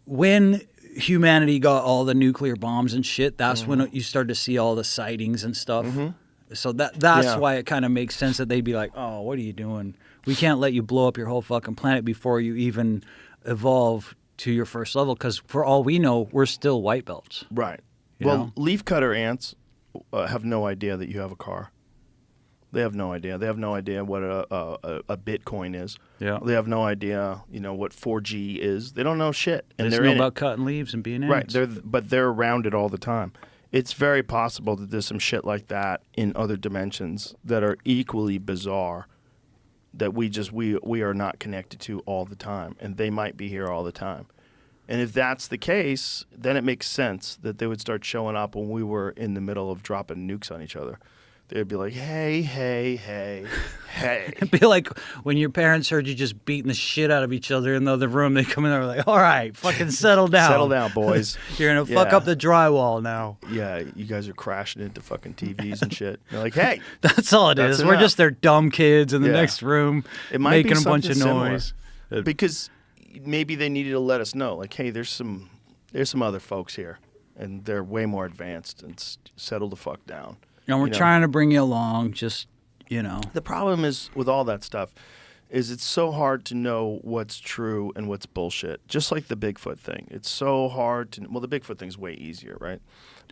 F: when humanity got all the nuclear bombs and shit, that's when you start to see all the sightings and stuff. So that's why it kind of makes sense that they'd be like, oh, what are you doing? We can't let you blow up your whole fucking planet before you even evolve to your first level, because for all we know, we're still white belts.
B: Right.
F: You know?
B: Leafcutter ants have no idea that you have a car. They have no idea. They have no idea what a Bitcoin is.
F: Yeah.
B: They have no idea, what 4G is. They don't know shit. And
F: They just
B: they're
F: know
B: in
F: about
B: it.
F: cutting leaves and being
B: Right.
F: ants.
B: But they're around it all the time. It's very possible that there's some shit like that in other dimensions that are equally bizarre that we are not connected to all the time, and they might be here all the time. And if that's the case, then it makes sense that they would start showing up when we were in the middle of dropping nukes on each other. They'd be like, hey, hey, hey, hey.
F: It'd be like when your parents heard you just beating the shit out of each other in the other room. They come in there like, all right, fucking settle down.
B: Settle down, boys.
F: You're going to fuck
B: Yeah.
F: up the drywall now.
B: Yeah, you guys are crashing into fucking TVs and shit. They're like, hey.
F: That's all it
B: That's
F: is. We're
B: enough.
F: just their dumb kids in the
B: Yeah.
F: next room
B: It might
F: making
B: be
F: a bunch of
B: something similar.
F: noise.
B: Because maybe they needed to let us know, like, hey, there's some other folks here, and they're way more advanced, and settle the fuck down.
F: And we're trying to bring you along, just,
B: The problem is with all that stuff is it's so hard to know what's true and what's bullshit. Just like the Bigfoot thing. It's so hard to... Well, the Bigfoot thing's way easier, right?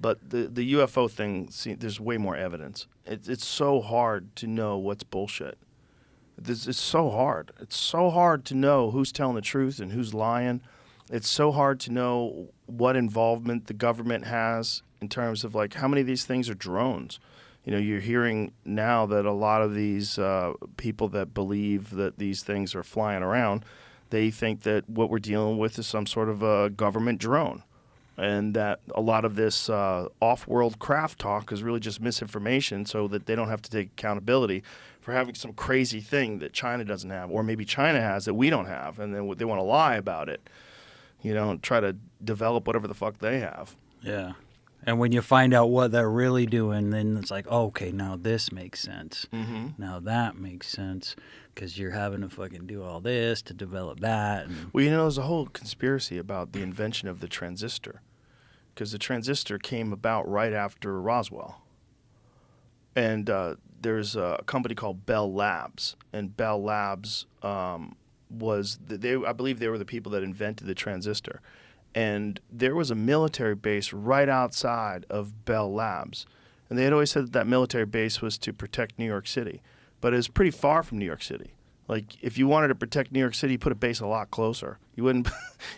B: But the UFO thing, there's way more evidence. It's so hard to know what's bullshit. It's so hard. It's so hard to know who's telling the truth and who's lying. It's so hard to know what involvement the government has in terms of, like, how many of these things are drones. You're hearing now that a lot of these people that believe that these things are flying around, they think that what we're dealing with is some sort of a government drone, and that a lot of this off-world craft talk is really just misinformation so that they don't have to take accountability for having some crazy thing that China doesn't have, or maybe China has that we don't have, and then they want to lie about it, and try to develop whatever the fuck they have.
F: Yeah. And when you find out what they're really doing, then it's like, oh, okay, now this makes sense. Now that makes sense because you're having to fucking do all this to develop that. And
B: Well, there's a whole conspiracy about the invention of the transistor, because the transistor came about right after Roswell. And there's a company called Bell Labs, and Bell Labs I believe they were the people that invented the transistor. And there was a military base right outside of Bell Labs. And they had always said that military base was to protect New York City. But it was pretty far from New York City. Like, if you wanted to protect New York City, you put a base a lot closer. You wouldn't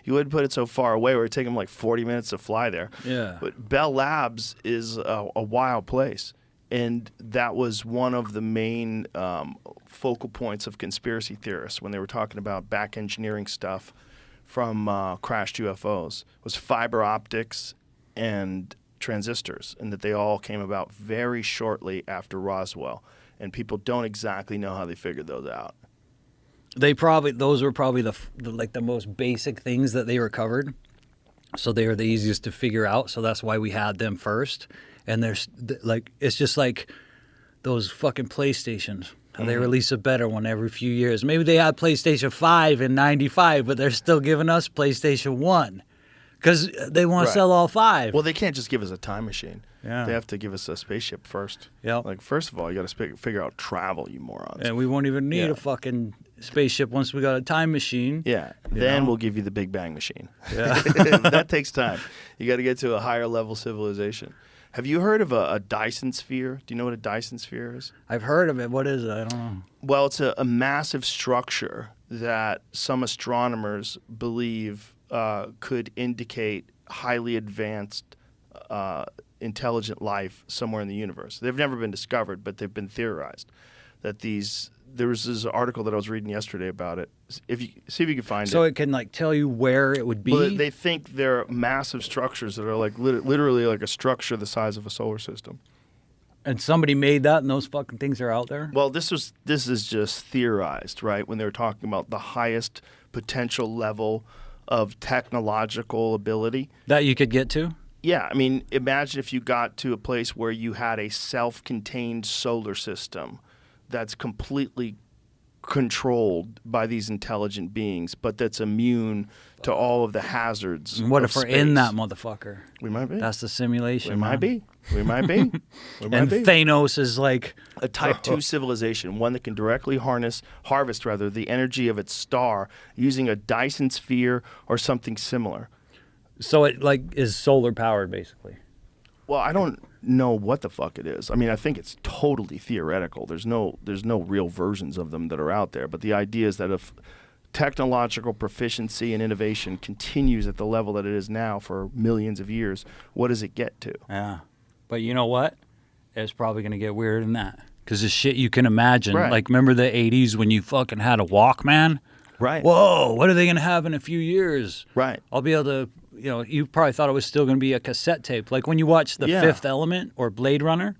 B: put it so far away where it would take them like 40 minutes to fly there.
F: Yeah.
B: But Bell Labs is a wild place. And that was one of the main focal points of conspiracy theorists when they were talking about back engineering stuff from crashed UFOs, was fiber optics and transistors, and that they all came about very shortly after Roswell. And people don't exactly know how they figured those out.
F: those were probably the most basic things that they recovered. So they were the easiest to figure out. So that's why we had them first. And it's just like those fucking PlayStations. They release a better one every few years. Maybe they had PlayStation 5 in 95, but they're still giving us PlayStation 1 because they want to sell all 5.
B: Well, they can't just give us a time machine.
F: Yeah.
B: They have to give us a spaceship first.
F: Yep.
B: Like, first of all, you got to figure out travel, you morons.
F: And we won't even need a fucking spaceship once we got a time machine.
B: Yeah. Then we'll give you the Big Bang machine.
F: Yeah.
B: That takes time. You got to get to a higher level civilization. Have you heard of a Dyson sphere? Do you know what a Dyson sphere is?
F: I've heard of it. What is it? I don't know.
B: Well, it's a massive structure that some astronomers believe could indicate highly advanced intelligent life somewhere in the universe. They've never been discovered, but they've been theorized that there was this article that I was reading yesterday about it. See if you can find it.
F: So it can like tell you where it would be?
B: Well, they think they're massive structures that are like literally like a structure the size of a solar system.
F: And somebody made that and those fucking things are out there?
B: Well, this is just theorized, right? When they were talking about the highest potential level of technological ability
F: That you could get to?
B: Yeah, I mean, imagine if you got to a place where you had a self-contained solar system that's completely controlled by these intelligent beings, but that's immune to all of the hazards.
F: What
B: of
F: if we're
B: space.
F: in that motherfucker?
B: We might be.
F: That's the simulation.
B: We might
F: man.
B: be. We might be. We might
F: And
B: be.
F: Thanos is like,
B: A Type 2 civilization, one that can directly harvest the energy of its star using a Dyson sphere or something similar.
F: so it like is solar powered basically.
B: Well, I don't know what the fuck it is. I mean, I think it's totally theoretical. There's no real versions of them that are out there. But the idea is that if technological proficiency and innovation continues at the level that it is now for millions of years, what does it get to?
F: Yeah. But you know what? It's probably going to get weirder than that. Because the shit you can imagine.
B: Right.
F: Like, remember the 80s when you fucking had a Walkman?
B: Right.
F: Whoa, what are they going to have in a few years?
B: Right.
F: I'll be able to, you probably thought it was still going to be a cassette tape. Like when you watch The Fifth Element or Blade Runner,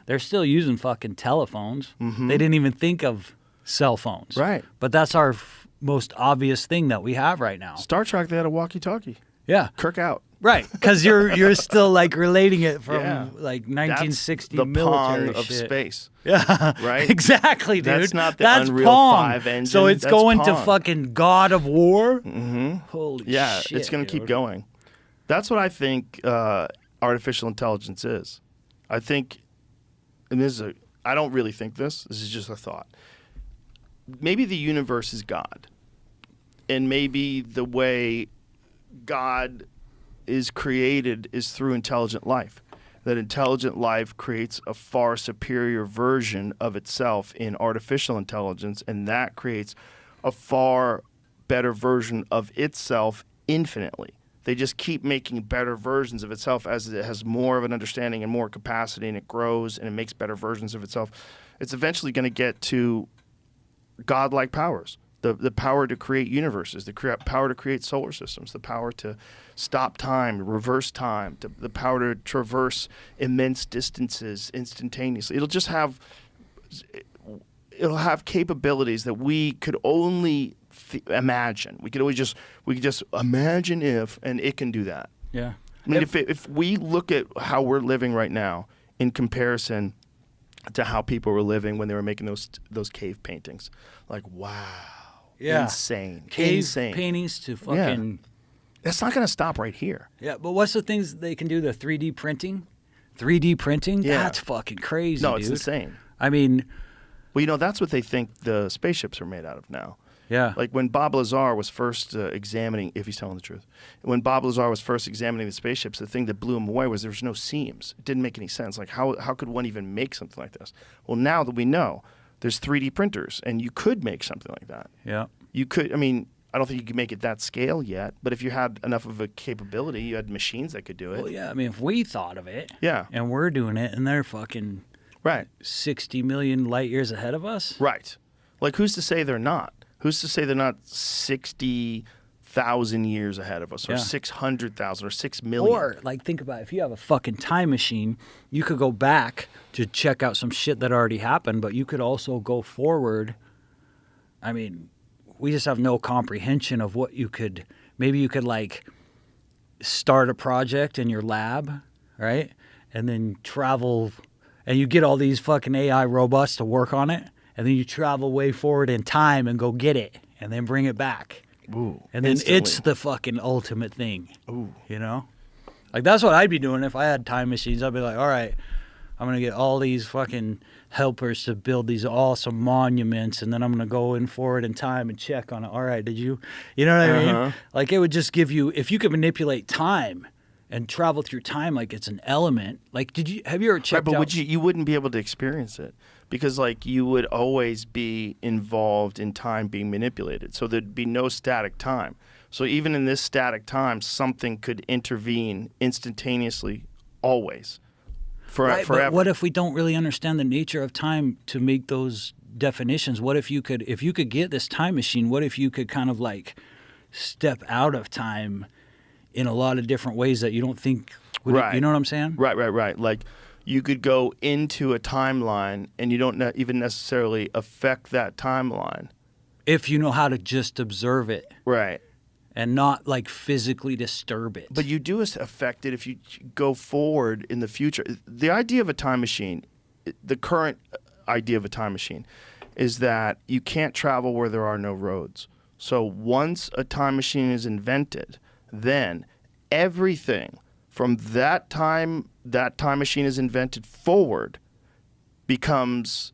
F: they're still using fucking telephones. They didn't even think of cell phones.
B: Right.
F: But that's our most obvious thing that we have right now.
B: Star Trek, they had a walkie-talkie.
F: Yeah.
B: Kirk out.
F: Right, because you're still like relating it from
B: Yeah.
F: like
B: That's
F: 1960
B: the
F: military
B: Pong of
F: shit.
B: space.
F: Yeah,
B: Right?
F: Exactly, dude.
B: That's not the
F: That's
B: Unreal
F: Pong.
B: 5 engine.
F: So it's
B: That's
F: going to
B: Pong.
F: fucking God of War. Holy
B: Yeah,
F: shit!
B: it's going to keep
F: dude.
B: going. That's what I think artificial intelligence is. I think, and I don't really think this. This is just a thought. Maybe the universe is God, and maybe the way God is created is through intelligent life. That intelligent life creates a far superior version of itself in artificial intelligence, and that creates a far better version of itself infinitely. They just keep making better versions of itself as it has more of an understanding and more capacity, and it grows and it makes better versions of itself. It's eventually going to get to godlike powers. The power to create universes, the power to create solar systems, the power to stop time, reverse time, the power to traverse immense distances instantaneously. It'll have capabilities that we could only imagine. We could just imagine if, and it can do that.
F: Yeah,
B: I mean, if we look at how we're living right now in comparison to how people were living when they were making those cave paintings, like, wow, insane,
F: Cave
B: insane
F: paintings to fucking.
B: That's not going to stop right here.
F: Yeah, but what's the things they can do? The 3D printing? 3D printing?
B: Yeah.
F: That's fucking crazy,
B: No,
F: dude.
B: it's insane.
F: I mean,
B: Well, you know, that's what they think the spaceships are made out of now.
F: yeah.
B: Like when Bob Lazar was first examining, if he's telling the truth, when Bob Lazar was first examining the spaceships, the thing that blew him away was there was no seams. It didn't make any sense. Like how could one even make something like this? Well, now that we know, there's 3D printers, and you could make something like that.
F: Yeah.
B: You could. I mean, I don't think you could make it that scale yet, but if you had enough of a capability, you had machines that could do it.
F: Well, yeah, I mean, if we thought of it,
B: Yeah.
F: and we're doing it, and they're fucking
B: Right.
F: 60 million light years ahead of us.
B: Right. Like, who's to say they're not? Who's to say they're not 60,000 years ahead of us, or
F: Yeah.
B: 600,000, or 6 million?
F: Or, like, think about it. If you have a fucking time machine, you could go back to check out some shit that already happened, but you could also go forward. I mean, we just have no comprehension of what you could. Maybe you could, like, start a project in your lab, right? And then travel, and you get all these fucking AI robots to work on it, and then you travel way forward in time and go get it, and then bring it back.
B: Ooh,
F: And then
B: instantly.
F: it's the fucking ultimate thing.
B: Ooh.
F: You know? Like, that's what I'd be doing if I had time machines. I'd be like, all right, I'm going to get all these fucking helpers to build these awesome monuments, and then I'm going to go in forward in time and check on it. All right, did you know what I mean? Like, it would just give you, if you could manipulate time and travel through time like it's an element. Like, have you ever
B: Right,
F: checked
B: but
F: out?
B: would you wouldn't be able to experience it because, like, you would always be involved in time being manipulated. So there'd be no static time. So even in this static time, something could intervene instantaneously, always,
F: Right,
B: forever.
F: but what if we don't really understand the nature of time to make those definitions? What if you could get this time machine, what if you could kind of like step out of time in a lot of different ways that you don't think would,
B: Right.
F: you know what I'm saying?
B: Right. Like, you could go into a timeline and you don't even necessarily affect that timeline.
F: If you know how to just observe it
B: Right.
F: and not like physically disturb it.
B: But you do affect it if you go forward in the future. The idea of a time machine, the current idea of a time machine, is that you can't travel where there are no roads. So once a time machine is invented, then everything from that time machine is invented forward becomes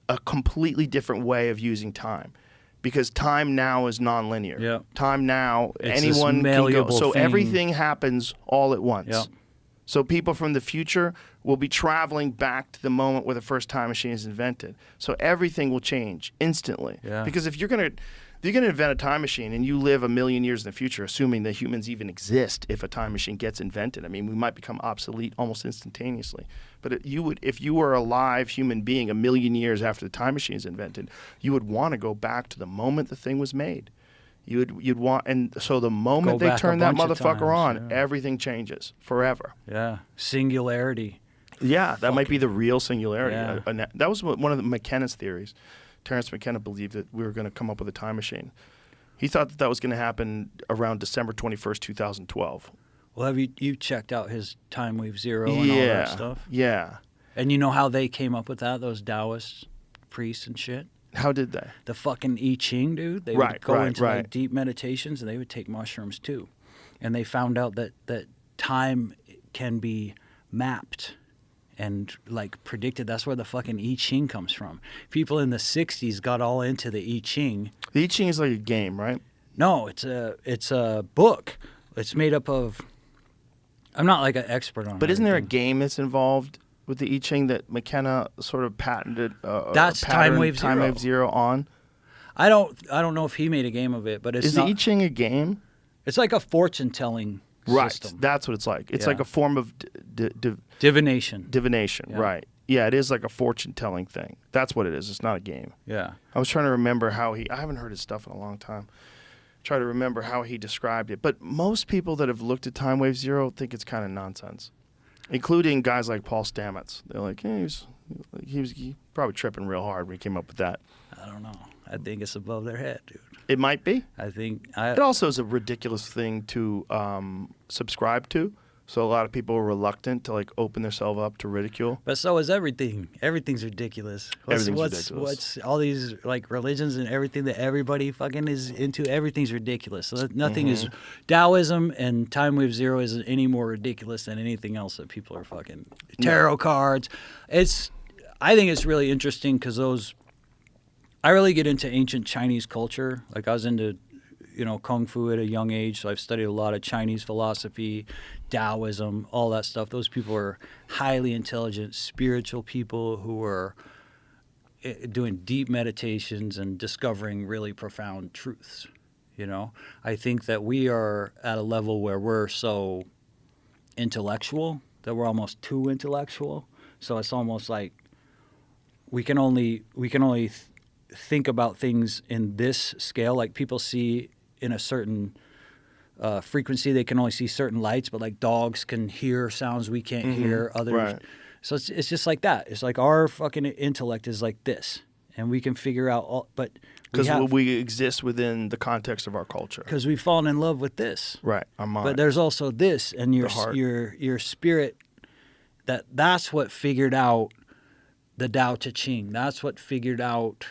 B: a completely different way of using time. Because time now is nonlinear.
F: Yeah.
B: Time now,
F: It's this
B: anyone can go.
F: malleable
B: So
F: thing.
B: everything happens all at once.
F: Yeah.
B: So people from the future will be traveling back to the moment where the first time machine is invented. So everything will change instantly.
F: Yeah.
B: Because if you're gonna invent a time machine and you live 1 million years in the future, assuming that humans even exist, if a time machine gets invented, I mean, we might become obsolete almost instantaneously. But if you were a live human being 1 million years after the time machine is invented, you would want to go back to the moment the thing was made. You'd want, and so the moment
F: Go
B: they
F: back
B: turn
F: a
B: that
F: bunch of
B: motherfucker
F: times,
B: on,
F: yeah.
B: everything changes forever.
F: Yeah. Singularity.
B: Yeah, that might be the real singularity.
F: Yeah.
B: That was one of the McKenna's theories. Terrence McKenna believed that we were going to come up with a time machine. He thought that was going to happen around December 21st, 2012.
F: Well, have you checked out his Time Wave Zero and all that stuff?
B: Yeah.
F: And you know how they came up with that? Those Taoist priests and shit?
B: How did they?
F: The fucking I Ching, dude. They
B: Right,
F: would go
B: right,
F: into
B: right.
F: like deep meditations, and they would take mushrooms too. And they found out that time can be mapped and like predicted. That's where the fucking I Ching comes from. People in the 60s got all into the I Ching.
B: The I Ching is like a game, right?
F: No, it's a book. It's made up of. I'm not like an expert on it.
B: But isn't there a game that's involved with the I Ching that McKenna sort of patented?
F: That's Time Wave
B: Time
F: Zero.
B: Wave Zero on.
F: I don't know if he made a game of it, but it's
B: Is
F: not.
B: the I Ching a game?
F: It's like a fortune telling
B: Right.
F: system.
B: That's what it's like. It's
F: Yeah.
B: like a form of
F: Divination.
B: divination.
F: Yeah.
B: Right. Yeah, it is like a fortune telling thing. That's what it is. It's not a game.
F: Yeah.
B: I was trying to remember how I haven't heard his stuff in a long time. Try to remember how he described it. But most people that have looked at Time Wave Zero think it's kind of nonsense, including guys like Paul Stamets. They're like, he was probably tripping real hard when he came up with that.
F: I don't know. I think it's above their head, dude.
B: It might be.
F: I think
B: It also is a ridiculous thing to subscribe to. So a lot of people are reluctant to like open themselves up to ridicule.
F: But so is everything. Everything's ridiculous.
B: Everything's ridiculous.
F: What's all these like religions and everything that everybody fucking is into? Everything's ridiculous. So nothing is Taoism and time wave zero isn't any more ridiculous than anything else that people are fucking tarot cards. I think it's really interesting because I really get into ancient Chinese culture. Like I was into kung fu at a young age, so I've studied a lot of Chinese philosophy, Taoism, all that stuff. Those people are highly intelligent, spiritual people who are doing deep meditations and discovering really profound truths. I think that we are at a level where we're so intellectual that we're almost too intellectual. So it's almost like we can only think about things in this scale. Like people see in a certain frequency, they can only see certain lights, but like dogs can hear sounds we can't hear. Others,
B: Right.
F: So it's just like that. It's like our fucking intellect is like this, and we can figure out all. But
B: Because we exist within the context of our culture.
F: because we've fallen in love with this.
B: Right. Our mind.
F: But there's also this, and
B: The heart.
F: your spirit. That's what figured out the Tao Te Ching. That's what figured out,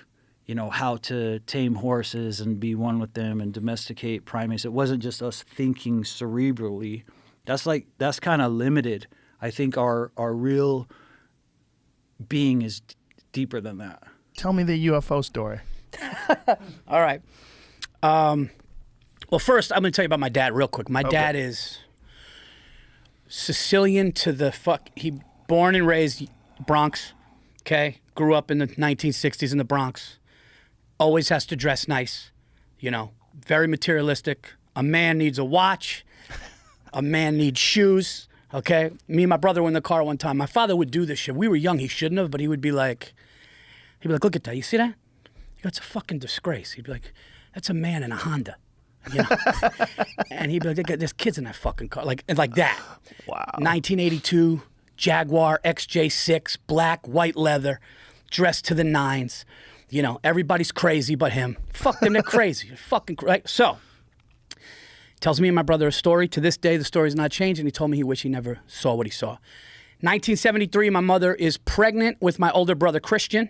F: how to tame horses and be one with them and domesticate primates. It wasn't just us thinking cerebrally. That's kind of limited. I think our real being is deeper than that.
B: Tell me the UFO story.
G: All right. Well, first, I'm going to tell you about my dad real quick. My dad is Sicilian to the fuck. He born and raised Bronx, okay? Grew up in the 1960s in the Bronx. Always has to dress nice, very materialistic. A man needs a watch. A man needs shoes, okay? Me and my brother were in the car one time. My father would do this shit. We were young. He shouldn't have, but he would be like, look at that. You see that? It's a fucking disgrace. He'd be like, that's a man in a Honda. And he'd be like, there's kids in that fucking car. Like that.
B: Wow.
G: 1982, Jaguar XJ6, black, white leather, dressed to the nines. Everybody's crazy but him. Fuck them, they're crazy. Fucking right. So, tells me and my brother a story. To this day, the story's not changed, and he told me he wished he never saw what he saw. 1973, my mother is pregnant with my older brother, Christian.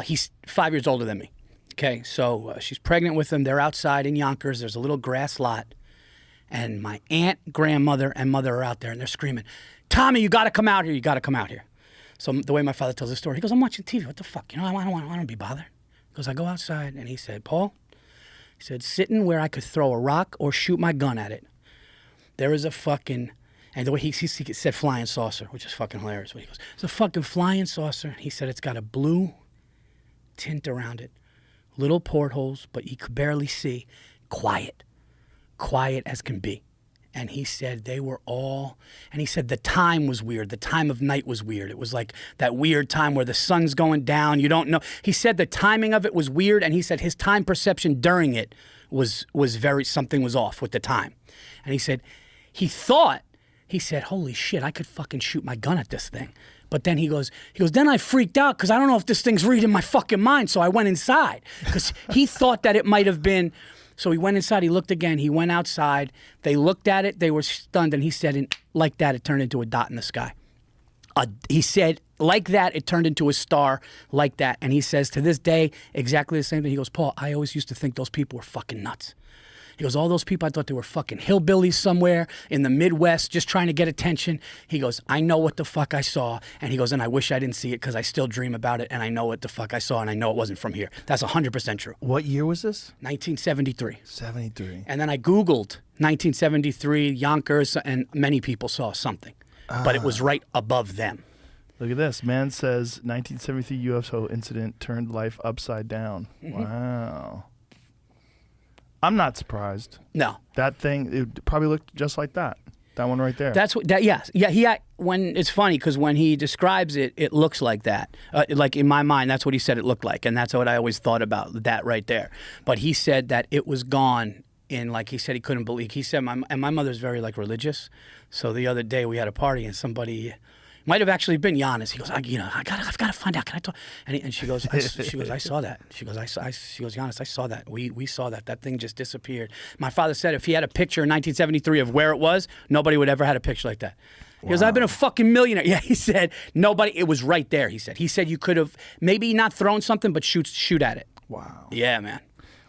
G: He's 5 years older than me. Okay, so she's pregnant with him. They're outside in Yonkers. There's a little grass lot. And my aunt, grandmother, and mother are out there, and they're screaming, Tommy, you got to come out here. You got to come out here. So the way my father tells the story, he goes, I'm watching TV. What the fuck? I don't want to be bothered. He goes, I go outside, and he said, Paul, he said, sitting where I could throw a rock or shoot my gun at it, there is a fucking, and the way he said flying saucer, which is fucking hilarious. But he goes, it's a fucking flying saucer. He said, it's got a blue tint around it, little portholes, but you could barely see. Quiet as can be. And he said they were all, and he said the time was weird. The time of night was weird. It was like that weird time where the sun's going down. You don't know. He said the timing of it was weird, and he said his time perception during it was something was off with the time. And he said he said, holy shit, I could fucking shoot my gun at this thing. But then he goes, then I freaked out because I don't know if this thing's reading my fucking mind. So I went inside because he thought that it might have been. So he went inside, he looked again, he went outside, they looked at it, they were stunned, and he said, like that, it turned into a dot in the sky. He said, like that, it turned into a star, like that. And he says, to this day, exactly the same thing. He goes, Paul, I always used to think those people were fucking nuts. He goes, all those people, I thought they were fucking hillbillies somewhere in the Midwest just trying to get attention. He goes, I know what the fuck I saw. And he goes, and I wish I didn't see it because I still dream about it, and I know what the fuck I saw, and I know it wasn't from here. That's 100% true.
B: What year was this?
G: 1973.
B: 73.
G: And then I Googled 1973 Yonkers, and many people saw something. But it was right above them.
B: Look at this. Man says 1973 UFO incident turned life upside down. Wow. I'm not surprised.
G: No.
B: That thing, it probably looked just like that. That one right there.
G: That's what. Yes. Yeah. When it's funny because when he describes it, it looks like that. Like in my mind, that's what he said it looked like, and that's what I always thought about that right there. But he said that it was gone in, like he said he couldn't believe. He said my mother's very like religious, so the other day we had a party and somebody Might have actually been Giannis. He goes, I've got to find out. Can I talk? And she goes, I saw that. She goes, Giannis, I saw that. We saw that. That thing just disappeared. My father said if he had a picture in 1973 of where it was, nobody would ever had a picture like that. He goes, I've been a fucking millionaire. Yeah, he said, nobody, it was right there, he said. He said you could have maybe not thrown something, but shoot at it.
B: Wow.
G: Yeah, man.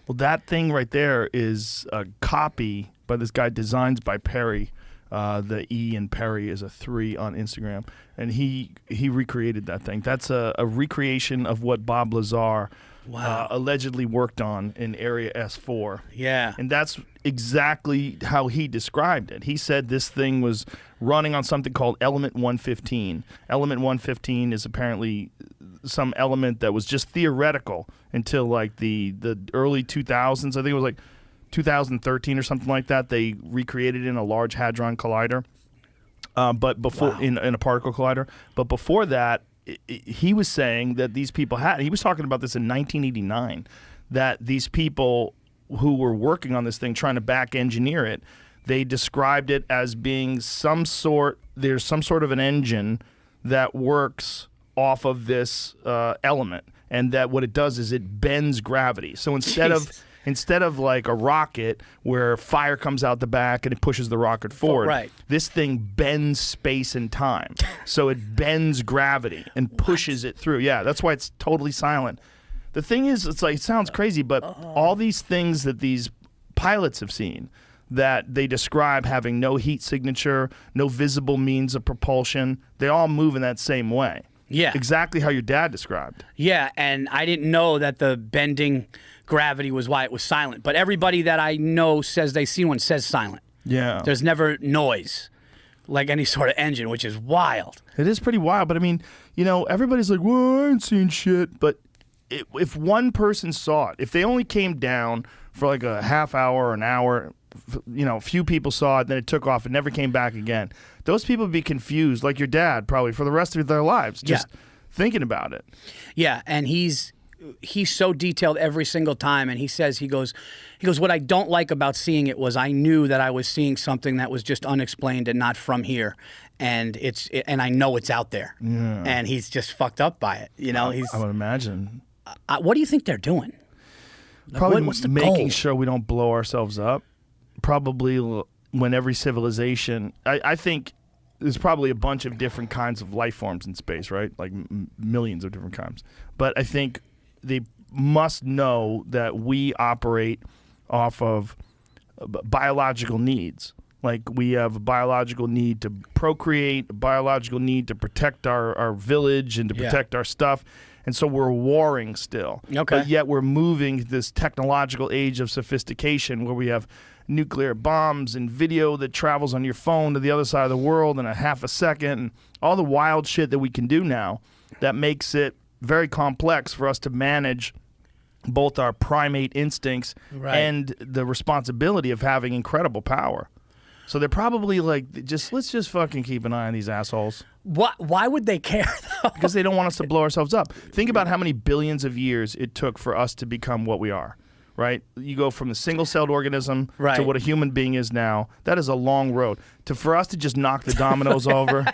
B: Well, that thing right there is a copy by this guy, Designs by Perry. The E in Perry is a 3 on Instagram, and he recreated that thing. That's a recreation of what Bob Lazar allegedly worked on in Area S4.
G: Yeah.
B: And that's exactly how he described it. He said this thing was running on something called Element 115. Element 115 is apparently some element that was just theoretical until like the early 2000s. I think it was like 2013 or something like that. They recreated it in a Large Hadron Collider, but before in a particle collider. But before that, he was saying that these people had. He was talking about this in 1989. That these people who were working on this thing, trying to back engineer it, they described it as being some sort. There's some sort of an engine that works off of this element, and that what it does is it bends gravity. So instead of like a rocket where fire comes out the back and it pushes the rocket forward,
G: right.
B: This thing bends space and time. So it bends gravity and pushes it through. Yeah, that's why it's totally silent. The thing is, it's like, it sounds crazy, but all these things that these pilots have seen that they describe having no heat signature, no visible means of propulsion, they all move in that same way.
G: Yeah.
B: Exactly how your dad described.
G: Yeah, and I didn't know that the bending gravity was why it was silent. But everybody that I know says they see one says silent.
B: Yeah.
G: There's never noise like any sort of engine, which is wild.
B: It is pretty wild, but I mean, everybody's like, well, I ain't seen shit. But if one person saw it, if they only came down for like a half hour or an hour, a few people saw it, then it took off and never came back again. Those people would be confused, like your dad, probably for the rest of their lives, just thinking about it.
G: Yeah, and he's so detailed every single time, and he goes, what I don't like about seeing it was I knew that I was seeing something that was just unexplained and not from here, and and I know it's out there, and he's just fucked up by it.
B: I would imagine.
G: What do you think they're doing?
B: Probably
G: what's the
B: making
G: goal?
B: sure we don't blow ourselves up. Probably when every civilization, I think there's probably a bunch of different kinds of life forms in space, right? Like millions of different kinds. But I think they must know that we operate off of biological needs. Like we have a biological need to procreate, a biological need to protect our village and to protect our stuff. And so we're warring still.
G: Okay.
B: But yet we're moving this technological age of sophistication where we have nuclear bombs and video that travels on your phone to the other side of the world in a half a second, and all the wild shit that we can do now that makes it very complex for us to manage both our primate instincts and the responsibility of having incredible power. So they're probably like, let's just fucking keep an eye on these assholes.
G: Why would they care, though?
B: Because they don't want us to blow ourselves up. Think about how many billions of years it took for us to become what we are, right? You go from the single-celled organism to what a human being is now. That is a long road. For us to just knock the dominoes over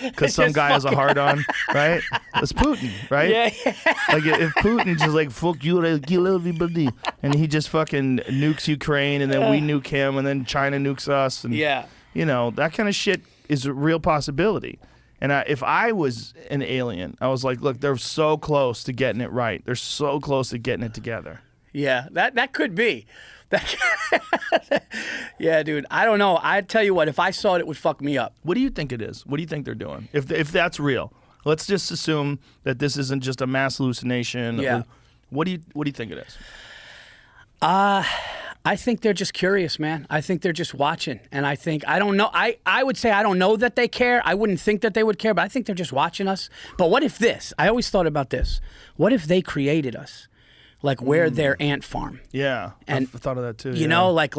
B: because some guy has a hard-on, right? It's Putin, right?
G: Yeah.
B: Like if Putin just like, fuck you, I kill everybody, and he just fucking nukes Ukraine, and then we nuke him, and then China nukes us, and that kind of shit is a real possibility. And if I was an alien, I was like, look, they're so close to getting it right. They're so close to getting it together.
G: Yeah, that could be. Yeah, dude. I don't know. I tell you what, if I saw it, it would fuck me up.
B: What do you think it is? What do you think they're doing? If that's real, let's just assume that this isn't just a mass hallucination.
G: Yeah.
B: What do you think it is?
G: I think they're just curious, man. I think they're just watching. And I don't know. I would say I don't know that they care. I wouldn't think that they would care, but I think they're just watching us. But what if this? I always thought about this. What if they created us? Like we're their ant farm.
B: Yeah,
G: and
B: I've thought of that too.
G: You know, like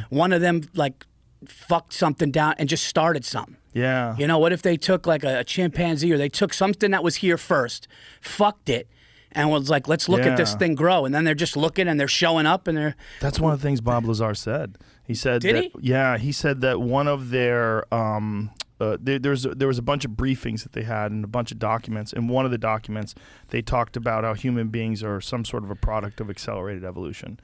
G: one of them like fucked something down and just started something.
B: Yeah.
G: You know, what if they took like a chimpanzee, or they took something that was here first, fucked it, and was like, let's look at this thing grow. And then they're just looking and they're showing up and they're...
B: That's one of the things Bob Lazar said. He said
G: Did
B: that,
G: he?
B: Yeah, he said that one of their there was a bunch of briefings that they had and a bunch of documents. In one of the documents, they talked about how human beings are some sort of a product of accelerated evolution.